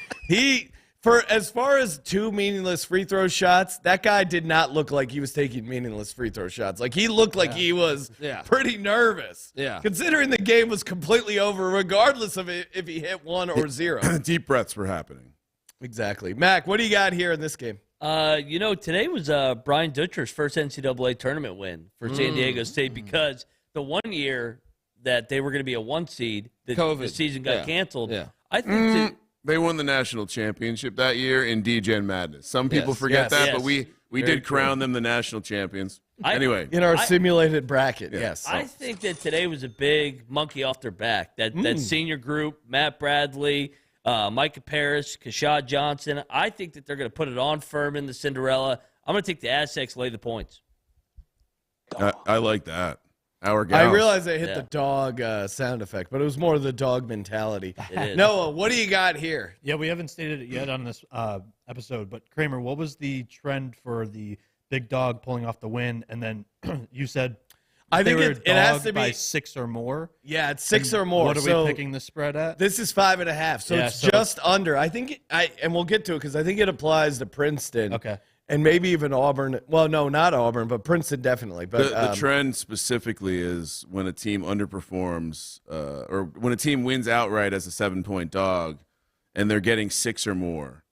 For as far as 2 meaningless free throw shots, that guy did not look like he was taking meaningless free throw shots. Like he looked like he was pretty nervous. Yeah. Considering the game was completely over, regardless of if he hit 1 or 0. Deep breaths were happening. Exactly. Mack, what do you got here in this game? Today was Brian Dutcher's first NCAA tournament win for San Diego State because the one year that they were going to be a 1 seed, the season got canceled. Yeah. I think They won the national championship that year in D-Gen Madness. Some people forget that, but we did crown them the national champions. Anyway. In our simulated bracket, yes. I think that today was a big monkey off their back. That senior group, Matt Bradley, Micah Parrish, Kashad Johnson, I think that they're going to put it on Furman, the Cinderella. I'm going to take the Aztecs, lay the points. I like that. I realized I hit the dog sound effect, but it was more the dog mentality. Noah, what do you got here? Yeah, we haven't stated it yet on this episode, but Kramer, what was the trend for the big dog pulling off the win? And then you said I think it has to be by 6 or more. Yeah, it's 6 or more. What are we picking the spread at? This is 5.5, so it's just under. I think and we'll get to it because I think it applies to Princeton. Okay. And maybe even Auburn. Well, no, not Auburn, but Princeton definitely. But the trend specifically is when a team underperforms or when a team wins outright as a 7-point dog and they're getting 6 or more.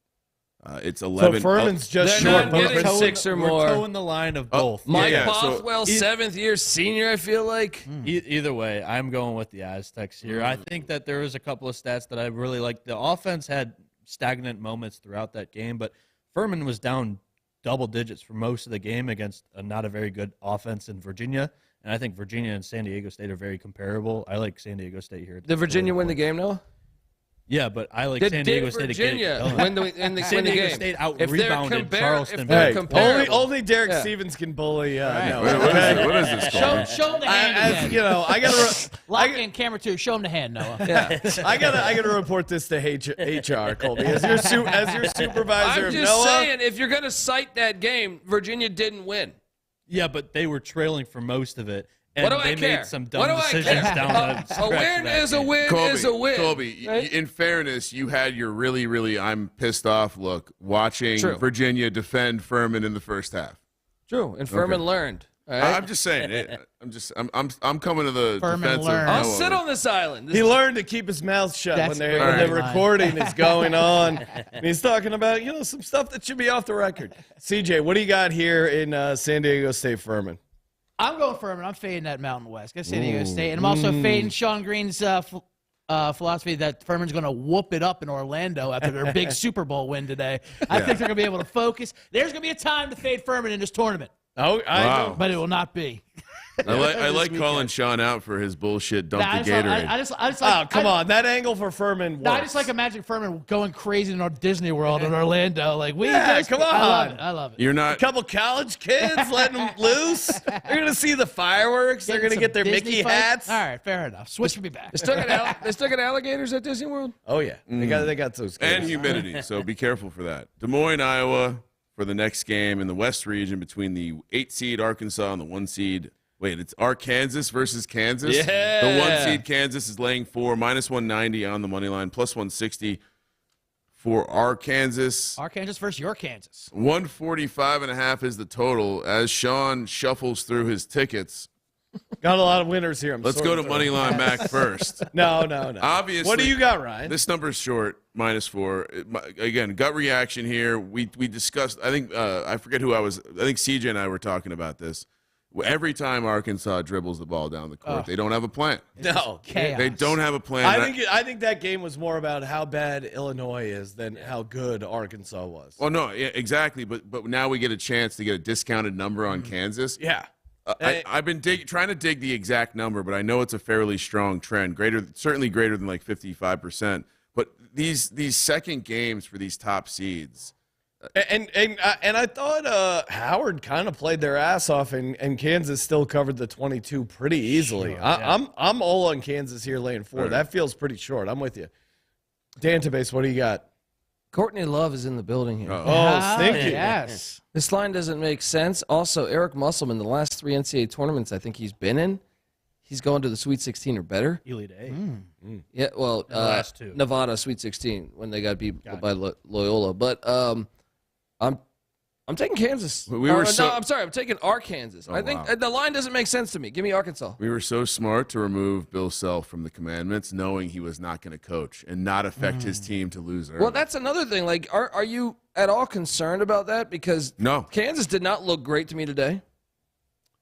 It's 11. So Furman's just They're short. not getting But 6 or more. We're toeing the line of both. Mike Yeah, Bothwell, 7th-year senior, I feel like. Either way, I'm going with the Aztecs here. I think that there was a couple of stats that I really liked. The offense had stagnant moments throughout that game, but Furman was down double digits for most of the game against not a very good offense in Virginia. And I think Virginia and San Diego State are very comparable. I like San Diego State here. Did Virginia win the game, Noah? Yeah, but I like San Diego State Virginia to win the San Diego game. State out-rebounded Charleston. Only Derek Stevens can bully. No. What is this called? Show him the hand again. You know, I gotta lock in camera 2. Show him the hand, Noah. Yeah. I gotta report this to HR, Colby, as your supervisor. I'm of just Noah. saying, if you're gonna cite that game, Virginia didn't win. Yeah, but they were trailing for most of it. And What do they I care? made some What dumb do I decisions care? down the stretch A of win that is a game. win Colby, is a win. Colby, right? in fairness, you had your really I'm pissed off look watching True. Virginia defend Furman in the first half. True, and Furman learned. All right? I'm just saying. I'm coming to the Furman defense of learned. I'll Noah. sit on this island. He learned to keep his mouth shut That's when very the fine. recording is going on. And he's talking about some stuff that should be off the record. CJ, what do you got here in San Diego State Furman? I'm going Furman. I'm fading that Mountain West. Got San Diego State. And I'm also fading Sean Green's philosophy that Furman's going to whoop it up in Orlando after their big Super Bowl win today. I think they're going to be able to focus. There's going to be a time to fade Furman in this tournament. Oh, Wow. But it will not be. I like calling Sean out for his bullshit dump the Gatorade. I just Oh, come on. That angle for Furman works. No, I just like imagine Furman going crazy in Disney World in Orlando. Like, come on. I love it. You're A not. couple college kids letting them loose. They're going to see the fireworks. They're going to get their Disney Mickey fights. hats. All right, fair enough. Switch me back. They still got alligators at Disney World? Oh, yeah. They got those kids. And humidity, so be careful for that. Des Moines, Iowa, for the next game in the West region between the 8 seed Arkansas and the 1 seed. Wait, it's Arkansas versus Kansas. Yeah. The 1 seed Kansas is laying 4, -190 on the money line, +160 for Arkansas. Arkansas versus your Kansas. 145.5 is the total. As Sean shuffles through his tickets, Got a lot of winners here. let's go to Moneyline Mack first. No. Obviously, What do you got, Ryan? This number's short, -4. Again, gut reaction here. We discussed. I think I forget who I was. I think CJ and I were talking about this. Every time Arkansas dribbles the ball down the court, they don't have a plan. No. Chaos. They don't have a plan. I think that game was more about how bad Illinois is than how good Arkansas was. Well, no, yeah, exactly. But now we get a chance to get a discounted number on Kansas. Yeah. I've been trying to dig the exact number, but I know it's a fairly strong trend. Certainly greater than like 55%. But these second games for these top seeds. And I thought Howard kind of played their ass off, and Kansas still covered the 22 pretty easily. I'm all on Kansas here laying 4. Right. That feels pretty short. I'm with you. Dantabase, what do you got? Courtney Love is in the building here. Oh, stinky. Yes. This line doesn't make sense. Also, Eric Musselman, the last 3 NCAA tournaments I think he's been in, he's going to the Sweet 16 or better. Elite A. Yeah, well, the last 2. Nevada Sweet 16 when they got beat by Loyola. But I'm taking Kansas. We were no, I'm sorry. I'm taking Arkansas. I think wow. the line doesn't make sense to me. Give me Arkansas. We were so smart to remove Bill Self from the commandments, knowing he was not going to coach and not affect his team to lose early. Well, that's another thing. Like, are you at all concerned about that? Because No. Kansas did not look great to me today.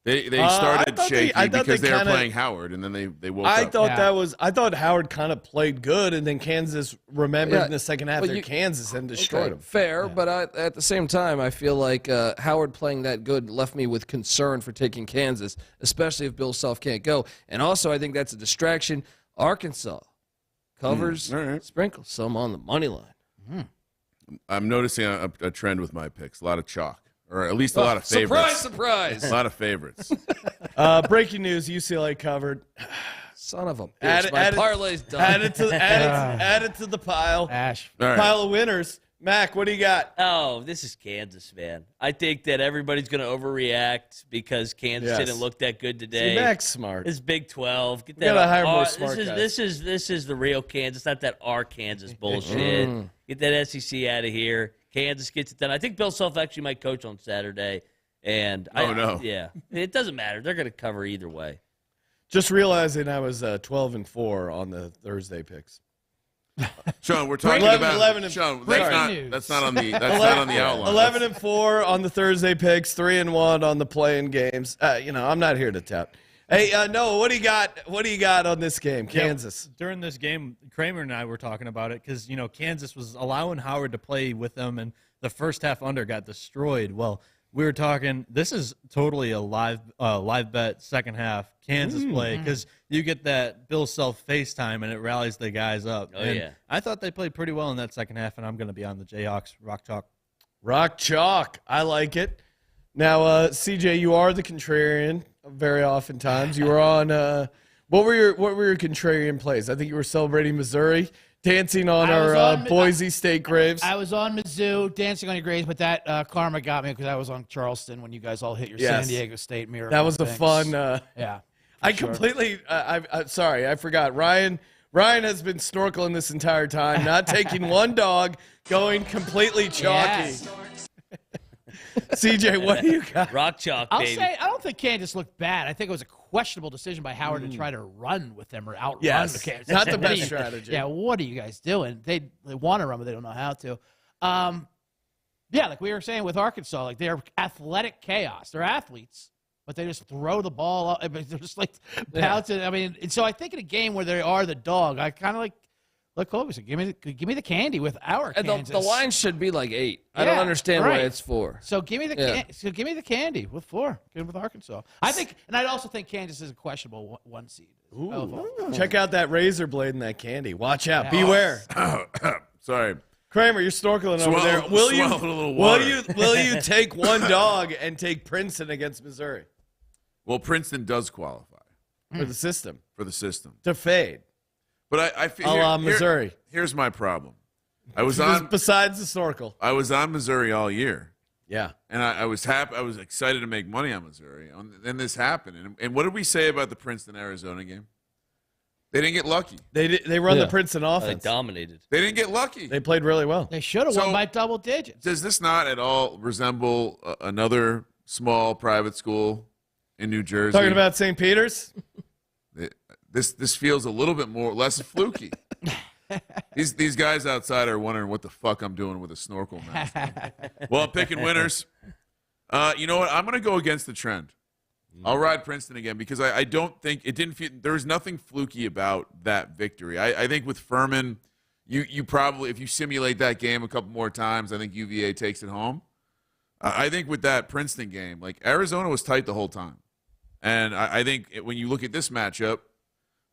They started shaky I thought because they were kinda- playing Howard, and then they woke I up. thought Yeah. I thought Howard kind of played good, and then Kansas remembered Yeah, in the second half but they're you- Kansas and destroyed them. Fair, but at the same time, I feel like Howard playing that good left me with concern for taking Kansas, especially if Bill Self can't go. And also, I think that's a distraction. Arkansas covers, all right. sprinkles some on the money line. I'm noticing a trend with my picks. A lot of chalk, or at least a lot of favorites. Surprise! A lot of favorites. Breaking news: UCLA covered. Son of a bitch! Add it- My add it- parlay's done. Add it to the pile. Ash. All right. Pile of winners. Mac, what do you got? Oh, this is Kansas, man. I think that everybody's going to overreact because Kansas Yes. didn't look that good today. See, Mac's smart. It's Big 12. Get gotta hire more smart this is, guys. This is the real Kansas, not that Kansas bullshit. Get that SEC out of here. Kansas gets it done. I think Bill Self actually might coach on Saturday. And no. Yeah, it doesn't matter. They're going to cover either way. Just realizing I was 12-4 on the Thursday picks. Sean, we're talking 11 about Sean. breaking news. That's not on the outline. 11-4 on the Thursday picks, 3-1 on the playing games. I'm not here to tout. Hey, Noah, what do you got? What do you got on this game, Kansas? Yeah, during this game, Kramer and I were talking about it because Kansas was allowing Howard to play with them, and the first half under got destroyed. Well, we were talking. This is totally a live bet second half Kansas play because you get that Bill Self FaceTime and it rallies the guys up. Oh, and yeah. I thought they played pretty well in that second half, and I'm going to be on the Jayhawks Rock Chalk. Rock chalk. I like it. Now, CJ, you are the contrarian very oftentimes. You were on. What were your contrarian plays? I think you were celebrating Missouri, dancing on our Boise State graves. I was on Mizzou, dancing on your graves, but that karma got me because I was on Charleston when you guys all hit your San Diego State miracle. That was a fun. Yeah. I completely. I'm sorry, I forgot. Ryan has been snorkeling this entire time, not taking one dog, going completely chalky. Yes. CJ, what do you got? Rock chalk, I'll baby. say I don't think Kansas looked bad. I think it was a questionable decision by Howard to try to run with them or outrun the Kansas. Not the What are best you- strategy. Yeah, what are you guys doing? They want to run, but they don't know how to. Yeah, like we were saying with Arkansas, like they're athletic chaos. They're athletes, but they just throw the ball up. They're just like bouncing. I mean, and so I think in a game where they are the dog, I kind of like Colby said, give me the candy with our And Kansas. the line should be like 8. I don't Yeah, understand why right. it's 4. So give me the candy with 4. Good with Arkansas. I think, and I also think Kansas is a questionable 1 seed. Check out that razor blade and that candy. Watch out. Beware. Sorry. Kramer, you're snorkeling over there. Swallowed Will a little water. will you take one dog and take Princeton against Missouri Well, Princeton does qualify for the system for the system. to fade? But I feel A la Missouri. Here's my problem. I was on Besides the snorkel. I was on Missouri all year. Yeah. And I was happy. I was excited to make money on Missouri. And then this happened. And what did we say about the Princeton-Arizona game? They didn't get lucky. They run the Princeton They offense. dominated. They didn't get lucky. They played really well. They should have So- won by double digits. Does this not at all resemble another small private school in New Jersey? Talking about St. Peter's? This feels a little bit less fluky. These guys outside are wondering what the fuck I'm doing with a snorkel mask. Well, I'm picking winners. You know what? I'm going to go against the trend. I'll ride Princeton again because I don't think it didn't feel there was nothing fluky about that victory. I think with Furman, you probably if you simulate that game a couple more times, I think UVA takes it home. I think with that Princeton game, like Arizona was tight the whole time, and I think when you look at this matchup,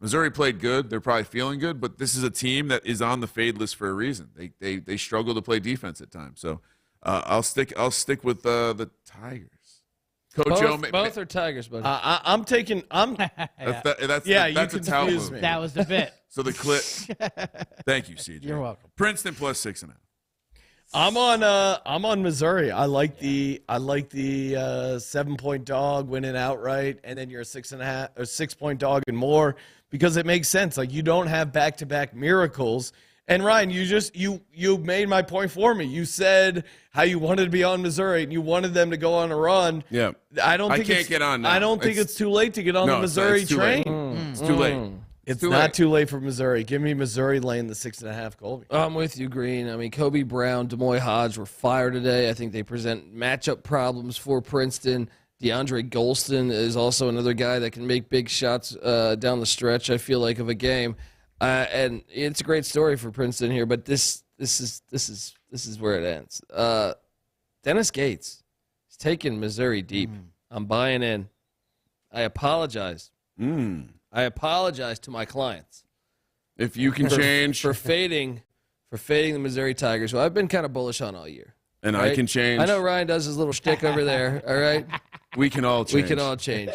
Missouri played good. They're probably feeling good, but this is a team that is on the fade list for a reason. They struggle to play defense at times. So I'll stick with the Tigers. Coach O, Both are Tigers, buddy. I'm taking. that's Yeah, a you tout confused move. me. That was the bit. So the clip. Thank you, CJ. You're welcome. Princeton plus 6.5. I'm on Missouri. I like the 7-point dog winning outright, and then you're a 6.5 or 6-point dog and more because it makes sense. Like you don't have back-to-back miracles. And Ryan, you made my point for me. You said how you wanted to be on Missouri and you wanted them to go on a run. Yeah. I can't get on now. I don't think it's too late to get on the No, it's Missouri too late. train. It's too late. It's too not late. too late for Missouri. Give me Missouri laying the 6.5, Colby. I'm with you, Green. I mean, Kobe Brown, Demoy Hodge were fired today. I think they present matchup problems for Princeton. DeAndre Golston is also another guy that can make big shots down the stretch, I feel like, of a game. And it's a great story for Princeton here, but this is where it ends. Dennis Gates is taking Missouri deep. I'm buying in. I apologize. I apologize to my clients. If you can change. for fading the Missouri Tigers, who I've been kind of bullish on all year. And right? I can change. I know Ryan does his little shtick over there. All right, We can all change. we can all change.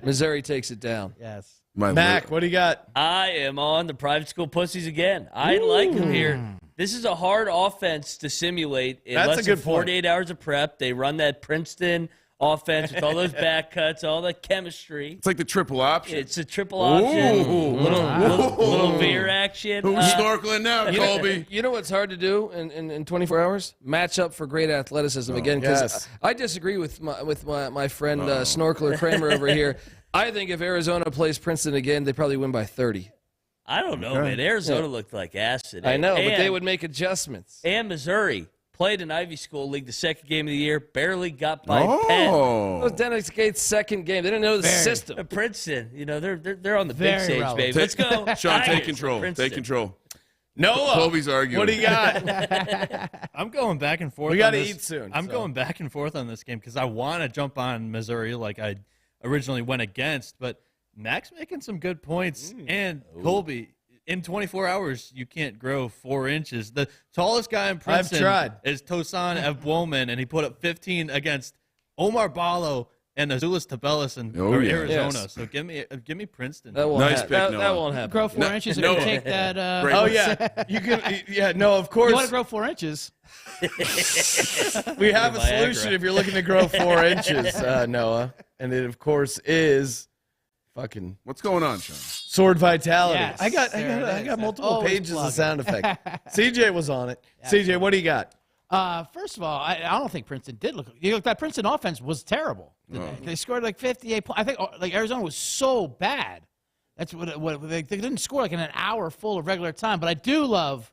Missouri takes it down. Yes. Mack, what do you got? I am on the private school pussies again. I like them here. This is a hard offense to simulate in That's less a good than 48 hours of prep. They run that Princeton offense with all those back cuts, all the chemistry. It's like the triple option. It's a triple option, little veer action. Who's snorkeling now, Colby? You know what's hard to do in 24 hours? Match up for great athleticism again. Because yes. I disagree with my friend Snorkeler Kramer over here. I think if Arizona plays Princeton again, they probably win by 30. I don't know, man. Arizona looked like acid. I know, but they And- would make adjustments. And Missouri played in Ivy School League the second game of the year, barely got by Penn. That was Dennis Gates' second game. They didn't know the system. Princeton, they're on the Very big stage, relevant. baby. Let's go. Sean, Tigers take for control. Princeton. Take control. Noah, Colby's arguing. what do you got? I'm going back and forth. We got to on this. eat soon. I'm going back and forth on this game because I want to jump on Missouri like I originally went against, but Mack's making some good points. And Colby, in 24 hours, you can't grow 4 inches. The tallest guy in Princeton is Tosan Evbwoman, and he put up 15 against Omar Ballo and Azulis Tabellis in Arizona. Yes. So give me Princeton. That won't Nice happen. pick, That Noah. won't happen. Grow 4 inches and you take that. Oh yeah, you can. Yeah, no, of course. You want to grow 4 inches? We have a solution if you're looking to grow 4 inches, Noah, and it of course is fucking What's going on, Sean? Sword Vitality. Yes, I got there it is. multiple Always pages of plugging. sound effect. CJ was on it. CJ, what do you got? First of all, I don't think Princeton did look. That Princeton offense was terrible. They scored like 58 points. I think like Arizona was so bad. That's what they didn't score like in an hour full of regular time. But I do love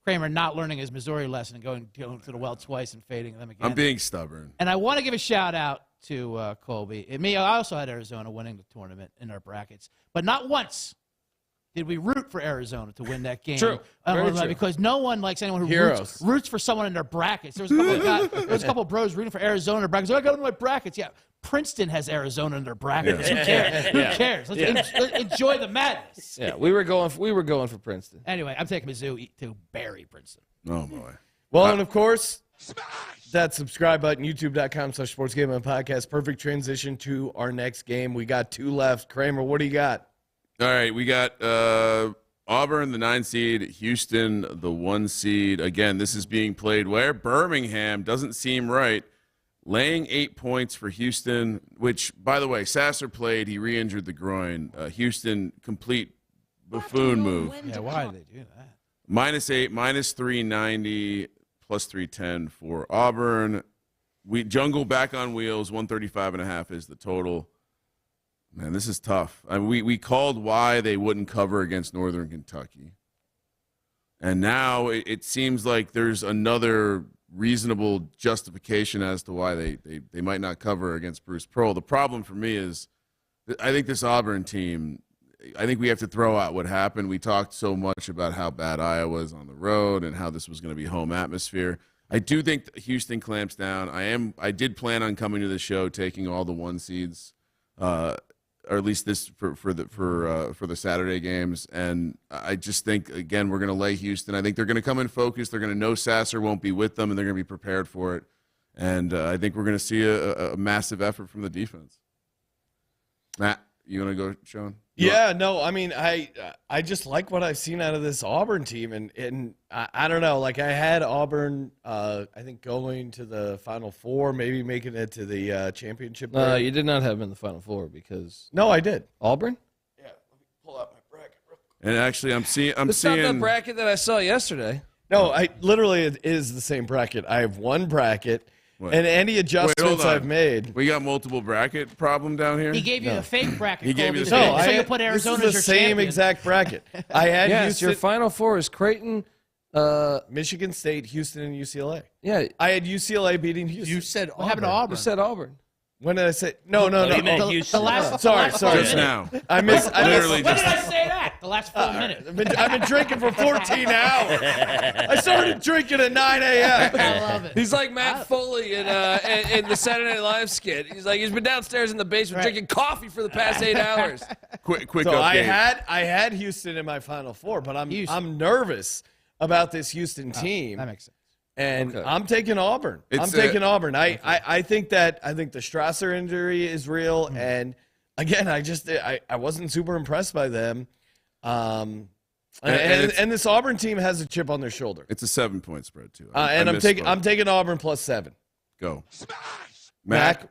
Kramer not learning his Missouri lesson and going to the well twice and fading them again. I'm being stubborn. And I want to give a shout out to Colby. I also had Arizona winning the tournament in our brackets, but not once did we root for Arizona to win that game. True. Very true. Because no one likes anyone who Heroes. roots for someone in their brackets. There was a couple of bros rooting for Arizona in their brackets. I got in my brackets. Yeah, Princeton has Arizona in their brackets. Who cares? Who cares? Let's enjoy the madness. Yeah, we were going for Princeton. Anyway, I'm taking Mizzou to bury Princeton. Oh boy. Well, and of course, that subscribe button, youtube.com/sportsgaming podcast. Perfect transition to our next game. We got 2 left. Kramer, what do you got? All right, we got Auburn, the 9 seed, Houston, the 1 seed. Again, this is being played where? Birmingham. Doesn't seem right. Laying 8 points for Houston, which, by the way, Sasser played. He re-injured the groin. Houston, complete buffoon move. Yeah, why did they do that? -8, -390, +310 for Auburn. Jungle back on wheels, 135.5 is the total. Man, this is tough. I mean, we called why they wouldn't cover against Northern Kentucky. And now it seems like there's another reasonable justification as to why they might not cover against Bruce Pearl. The problem for me is I think this Auburn team, I think we have to throw out what happened. We talked so much about how bad Iowa was on the road and how this was going to be home atmosphere. I do think that Houston clamps down. I did plan on coming to the show, taking all the 1 seeds, or at least this for the Saturday games. And I just think, again, we're going to lay Houston. I think they're going to come in focused. They're going to know Sasser won't be with them, and they're going to be prepared for it. And I think we're going to see a massive effort from the defense. Matt, you want to go, Sean? Yeah, no, I mean, I just like what I've seen out of this Auburn team, and I don't know, like I had Auburn, I think going to the Final Four, maybe making it to the championship. You did not have him in the Final Four because no, I did. Auburn. Yeah, let me pull out my bracket real quick. And actually, I'm seeing. It's not the bracket that I saw yesterday. No, it is the same bracket. I have one bracket. What? And any adjustments I've made. We got multiple bracket problem down here? He gave you the fake bracket. He gave you the so fake. you put Arizona this is as the your same champion. exact bracket. I had Yes, Houston, your Final Four is Creighton, Michigan State, Houston, and UCLA. Yeah, I had UCLA beating Houston. You said What happened to Auburn? you said Auburn. When did I say? No. You meant The Houston. last, Sorry. Just now. I missed. Literally When just. did I say that? The last 4 minutes. I've been drinking for 14 hours. I started drinking at 9 a.m. I love it. He's like Matt Foley in the Saturday Night Live skit. He's like he's been downstairs in the basement drinking coffee for the past 8 hours. Quick So update. I had Houston in my Final Four, but I'm nervous about this Houston team. That makes sense. And Okay. I'm taking Auburn. I'm taking Auburn. I think the Strasser injury is real, and again, I wasn't super impressed by them. And this Auburn team has a chip on their shoulder. It's a 7-point spread too. And I'm misspoke. taking Auburn +7. Go. Mac.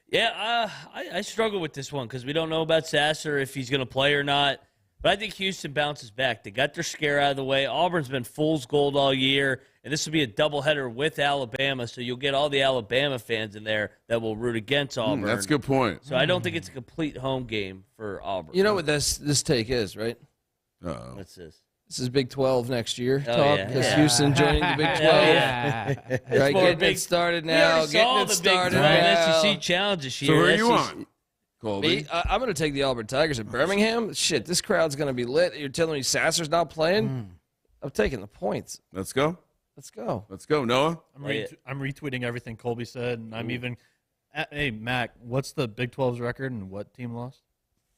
Yeah, I struggle with this one because we don't know about Sasser if he's going to play or not. But I think Houston bounces back. They got their scare out of the way. Auburn's been fool's gold all year, and this will be a doubleheader with Alabama, so you'll get all the Alabama fans in there that will root against Auburn. That's a good point. So I don't think it's a complete home game for Auburn. You know what this take is, right? Uh-oh. What's this? This is Big 12 next year Oh, talk yeah. because Yeah. Houston joining the Big 12. Yeah. Right, more getting big- it started We now. already Getting saw it the started Big 12 now. SEC challenge this year. So who are you SEC on? Colby. Me, I'm going to take the Auburn Tigers at Birmingham. Shit, this crowd's going to be lit. You're telling me Sasser's not playing? I'm taking the points. Let's go. Let's go. Let's go, Noah. I'm retweeting everything Colby said, and I'm even. Hey, Mac, what's the Big 12's record and what team lost?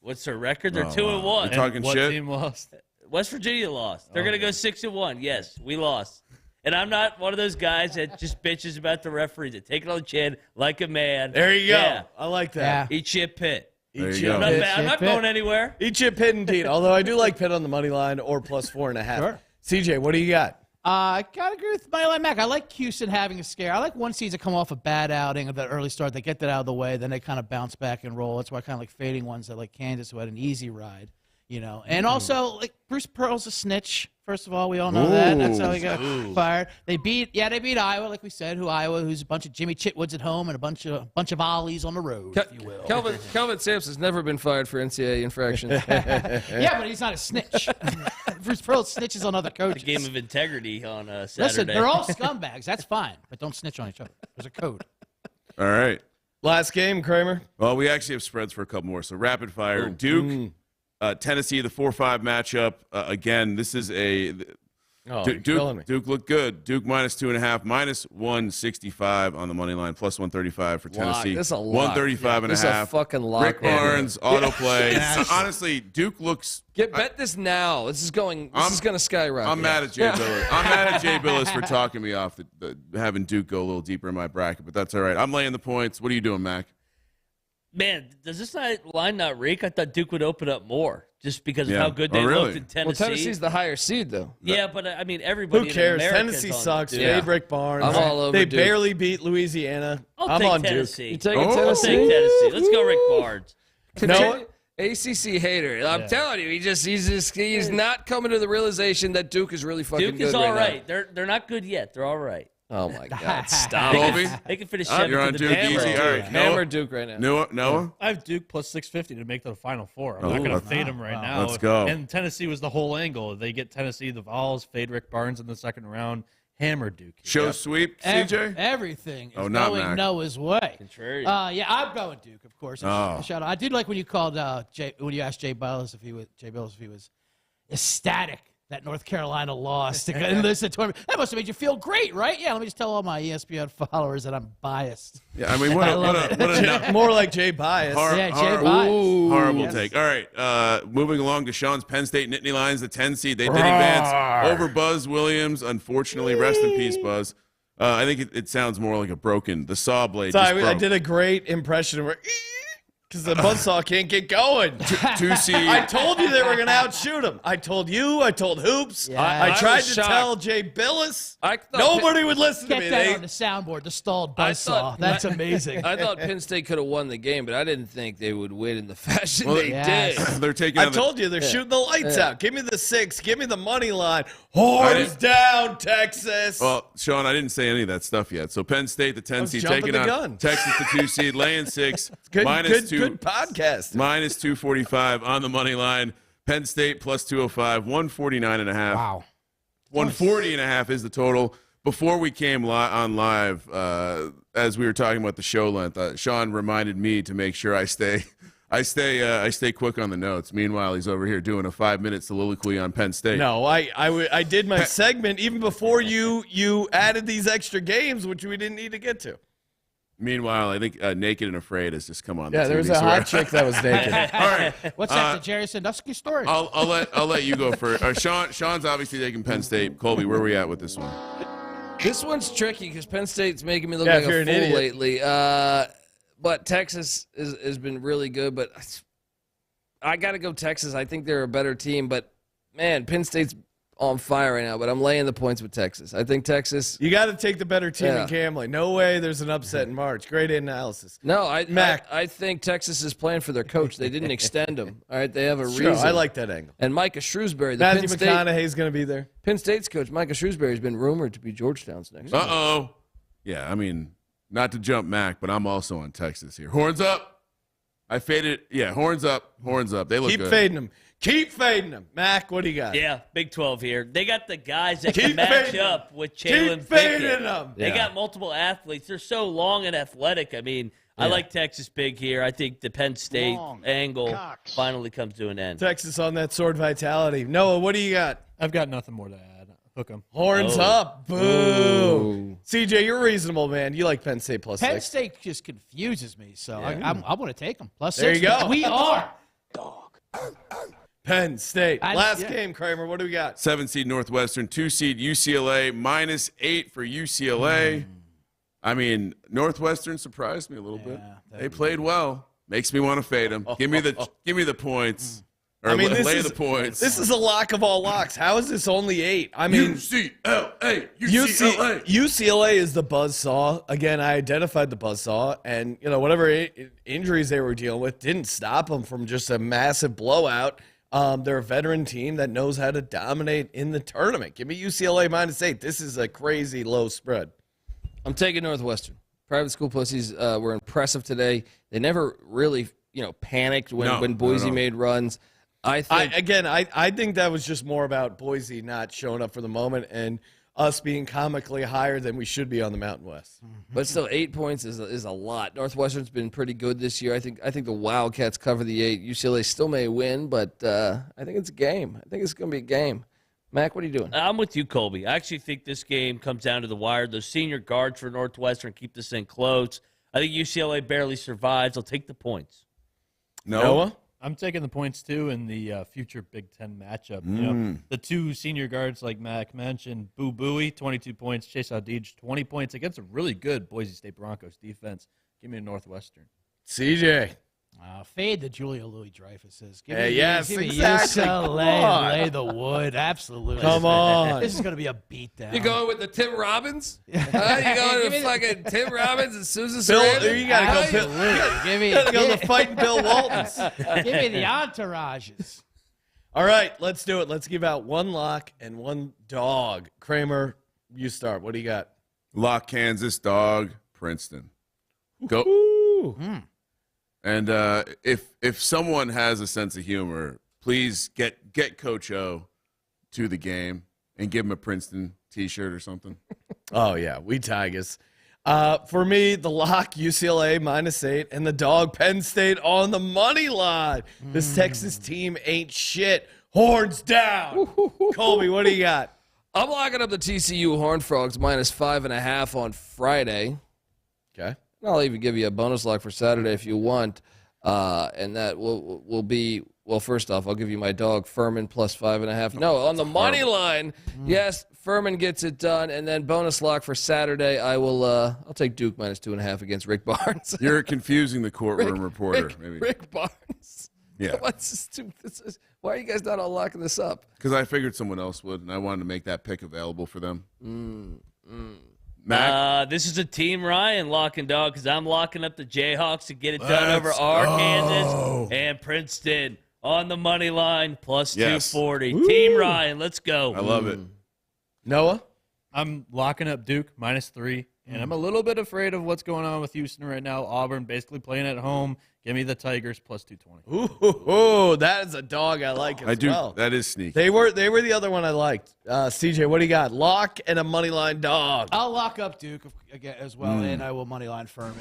What's their record? They're 2-1. You're talking what shit? team lost? West Virginia lost. They're gonna go 6-1. Yes, we lost. And I'm not one of those guys that just bitches about the referees. That take it on the chin like a man. There you go. Yeah. I like that. Eat shit, Pitt. There Eat you shit. go. I'm not going anywhere. Eat shit, Pitt, indeed. Although I do like Pitt on the money line or plus 4.5. Sure. CJ, what do you got? I gotta agree with Moneyline Mac. I like Houston having a scare. I like one seed to come off a bad outing of that early start. They get that out of the way, then they kind of bounce back and roll. That's why I kind of like fading ones that like Kansas who had an easy ride, you know. And also, like Bruce Pearl's a snitch. First of all, we all know that. That's how he got fired. They beat Iowa, like we said. Who's a bunch of Jimmy Chitwoods at home and a bunch of Ollies on the road, if you will. Calvin Sampson's never been fired for NCAA infractions. Yeah, but he's not a snitch. Bruce Pearl snitches on other coaches. A game of integrity on Saturday. Listen, they're all scumbags. That's fine, but don't snitch on each other. There's a code. All right. Last game, Kramer. Well, we actually have spreads for a couple more. So rapid fire. Duke, Tennessee, the 4-5 matchup. Again, this is a Duke looked good. Duke minus 2.5, minus 165 on the money line, plus 135 for Tennessee. This is a lot. 135 and a This is a half. fucking lock. Rick Barnes, autoplay. Honestly, Duke looks. Bet this now. This is going to skyrocket. I'm mad at Jay Billis. I'm mad at Jay Billis for talking me off having Duke go a little deeper in my bracket, but that's all right. I'm laying the points. What are you doing, Mac? Man, does this line not reek? I thought Duke would open up more just because of how good they really? looked in Tennessee. Well, Tennessee's the higher seed, though. Yeah, but I mean, everybody. Who cares? In America's Tennessee on sucks. Duke. Fade Rick Barnes. I'm all over They Duke. barely beat Louisiana. I'll I'm take on Tennessee. You taking I'll Tennessee? take Tennessee. Let's go, Rick Barnes. No. ACC hater. I'm telling you, he's not coming to the realization that Duke is really fucking Duke good is all right right. They're not good yet. They're all right. Oh my God! Stop. Colby? They can finish seventh You're on in the Duke Big easy. 12. All right. Hammer Duke right now. Noah? I have Duke plus 650 to make the Final Four. I'm Oh, not going to let's- fade them right now. Let's go. And Tennessee was the whole angle. They get Tennessee, the Vols, fade Rick Barnes in the second round, hammer Duke. Show sweep, CJ? Everything is not going Mac. Noah's way. Contrarian. Yeah, I'm going Duke, of course. Oh. Shout out. I did like when you called when you asked Jay Billis if he was ecstatic that North Carolina lost to get into the tournament. That must have made you feel great, right? Yeah. Let me just tell all my ESPN followers that I'm biased. Yeah, I mean, what a More like Jay Bias. Yeah, Jay Bias. horrible Yes. take. All right, moving along to Sean's Penn State Nittany Lions, the 10 seed. They did advance over Buzz Williams. Unfortunately, rest in peace, Buzz. I think it sounds more like the saw blade. So just I broke. did a great impression where because the buzzsaw can't get going. Two seed. I told you they were going to outshoot him. I told you. I told Hoops. Yeah. I I tried was to shocked. tell Jay Billis. I thought Nobody would listen to Get me. that on the soundboard, the stalled buzzsaw. That's amazing. I thought Penn State could have won the game, but I didn't think they would win in the fashion Well, they yes. did. They're taking. I on the- told you they're shooting the lights out. Give me the 6. Give me the money line. Horns down, Texas. Well, Sean, I didn't say any of that stuff yet. So Penn State, the 10 was seed, jumping taking the on gun. Texas, the 2 seed, laying 6, good -2. podcast. Minus 245 on the money line. Penn State plus 205, 149.5. Wow. 140.5 is the total. Before we came on live, as we were talking about the show length, Sean reminded me to make sure I stay quick on the notes. Meanwhile, he's over here doing a 5-minute soliloquy on Penn State. No, I did my segment even before you added these extra games, which we didn't need to get to. Meanwhile, I think Naked and Afraid has just come on. Yeah, the there was TV, a so hot chick that was naked. All right, What's that, the Jerry Sandusky story? I'll let you go first. Sean's obviously taking Penn State. Colby, where are we at with this one? This one's tricky because Penn State's making me look Yeah, like if you're a an fool idiot. lately. But Texas has been really good. But I got to go Texas. I think they're a better team. But, man, Penn State's on fire right now. But I'm laying the points with Texas. I think Texas. You got to take the better team Yeah. in Camley. No way there's an upset in March. Great analysis. No, Mack. I think Texas is playing for their coach. They didn't extend him. All right, they have a Sure, reason. I like that angle. And Micah Shrewsbury, the Matthew Penn, McConaughey's going to be there. Penn State's coach, Micah Shrewsbury, has been rumored to be Georgetown's next. Uh-oh. Yeah, I mean, not to jump Mac, but I'm also on Texas here. Horns up. I faded. Yeah, horns up. Horns up. They look Keep good. fading them. Keep fading them. Mac, what do you got? Yeah, Big 12 here. They got the guys that Keep can match fading up with Jalen Keep fading Pickett. them. They got multiple athletes. They're so long and athletic. I mean, I like Texas big here. I think the Penn State angle finally comes to an end. Texas on that sword vitality. Noah, what do you got? I've got nothing more to add. Took him. Horns up. Boo. CJ, you're reasonable, man. You like Penn State plus Penn 6. State just confuses me, so I'm going to take them. Plus There 6. you go. We are. Penn State. Last yeah. game, Kramer. What do we got? 7-seed Northwestern, 2-seed UCLA, -8 for UCLA. I mean, Northwestern surprised me a little bit. They played well. Makes me want to fade them. Give me the points. Or lay the points. This is a lock of all locks. How is this only 8? I mean, UCLA. UCLA is the buzzsaw. Again, I identified the buzzsaw, and whatever injuries they were dealing with didn't stop them from just a massive blowout. They're a veteran team that knows how to dominate in the tournament. Give me UCLA -8. This is a crazy low spread. I'm taking Northwestern. Private school pussies were impressive today. They never really, panicked when Boise made runs. I think that was just more about Boise not showing up for the moment and us being comically higher than we should be on the Mountain West. But still, 8 points is a lot. Northwestern's been pretty good this year. I think the Wildcats cover the 8. UCLA still may win, but I think it's a game. I think it's going to be a game. Mac, what are you doing? I'm with you, Colby. I actually think this game comes down to the wire. Those senior guards for Northwestern keep this thing close. I think UCLA barely survives. I'll take the points. Noah? I'm taking the points, too, in the future Big Ten matchup. The 2 senior guards, like Mack mentioned, Boo Buie, 22 points, Chase Audij, 20 points against a really good Boise State Broncos defense. Give me a Northwestern. CJ. Fade the Julia Louis-Dreyfus. Give Hey, me, yes, give me exactly. UCLA, lay the wood. Absolutely. Come on. This is going to be a beatdown. You going with the Tim Robbins? You going with fucking Tim Robbins and Susan Bill, Sarandon? you got to go. Give me, Go to fighting Bill Waltons. give me the entourages. All right, let's do it. Let's give out one lock and one dog. Kramer, you start. What do you got? Lock Kansas, dog, Princeton. Go. And if someone has a sense of humor, please get Coach O to the game and give him a Princeton T-shirt or something. Oh, yeah, we Tigers. For me, the lock, UCLA -8, and the dog, Penn State on the money line. This Texas team ain't shit. Horns down. Colby, what do you got? I'm locking up the TCU Horned Frogs -5.5 on Friday. Okay. I'll even give you a bonus lock for Saturday if you want, and that will be, well, first off, I'll give you my dog, Furman, +5.5. No, on the money line, yes, Furman gets it done, and then bonus lock for Saturday, I'll take Duke -2.5 against Rick Barnes. You're confusing the courtroom reporter. Maybe. Rick Barnes. Yeah. Why are you guys not all locking this up? Because I figured someone else would, and I wanted to make that pick available for them. Mac? This is a Team Ryan locking dog because I'm locking up the Jayhawks to get it done over Arkansas and Princeton on the money line +240. Yes. Team Ryan, let's go. I love it. Noah? I'm locking up Duke -3, and I'm a little bit afraid of what's going on with Houston right now. Auburn basically playing at home. Give me the Tigers +220. Ooh, that is a dog I like as well. That is sneaky. They were the other one I liked. CJ, what do you got? Lock and a money line dog. I'll lock up Duke again as well, and I will moneyline Furman.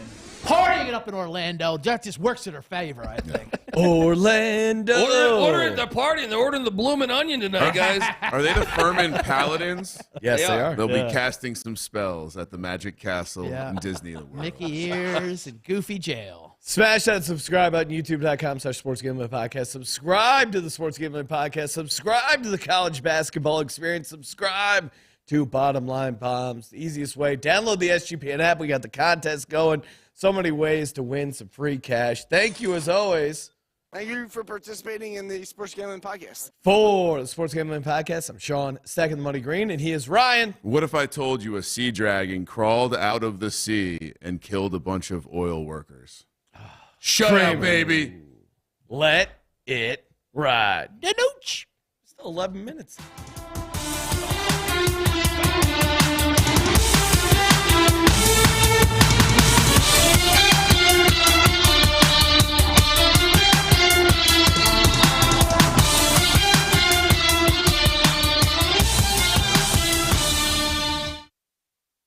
Partying it up in Orlando. That just works in her favor, I think. Orlando. Ordering the party, and they're ordering the Bloomin' Onion tonight, guys. Are they the Furman Paladins? Yes, they are. They'll be casting some spells at the Magic Castle Yeah. in Disney World. Mickey Ears and Goofy Jail. Smash that subscribe button, youtube.com/Sports Gambling Podcast. Subscribe to the Sports Gambling Podcast. Subscribe to the College Basketball Experience. Subscribe to Bottom Line Bombs. The easiest way, download the SGPN app. We got the contest going. So many ways to win some free cash. Thank you, as always. Thank you for participating in the Sports Gambling Podcast. For the Sports Gambling Podcast, I'm Sean, stacking the money green, and he is Ryan. What if I told you a sea dragon crawled out of the sea and killed a bunch of oil workers? Shut up, baby. Let it ride. Still 11 minutes.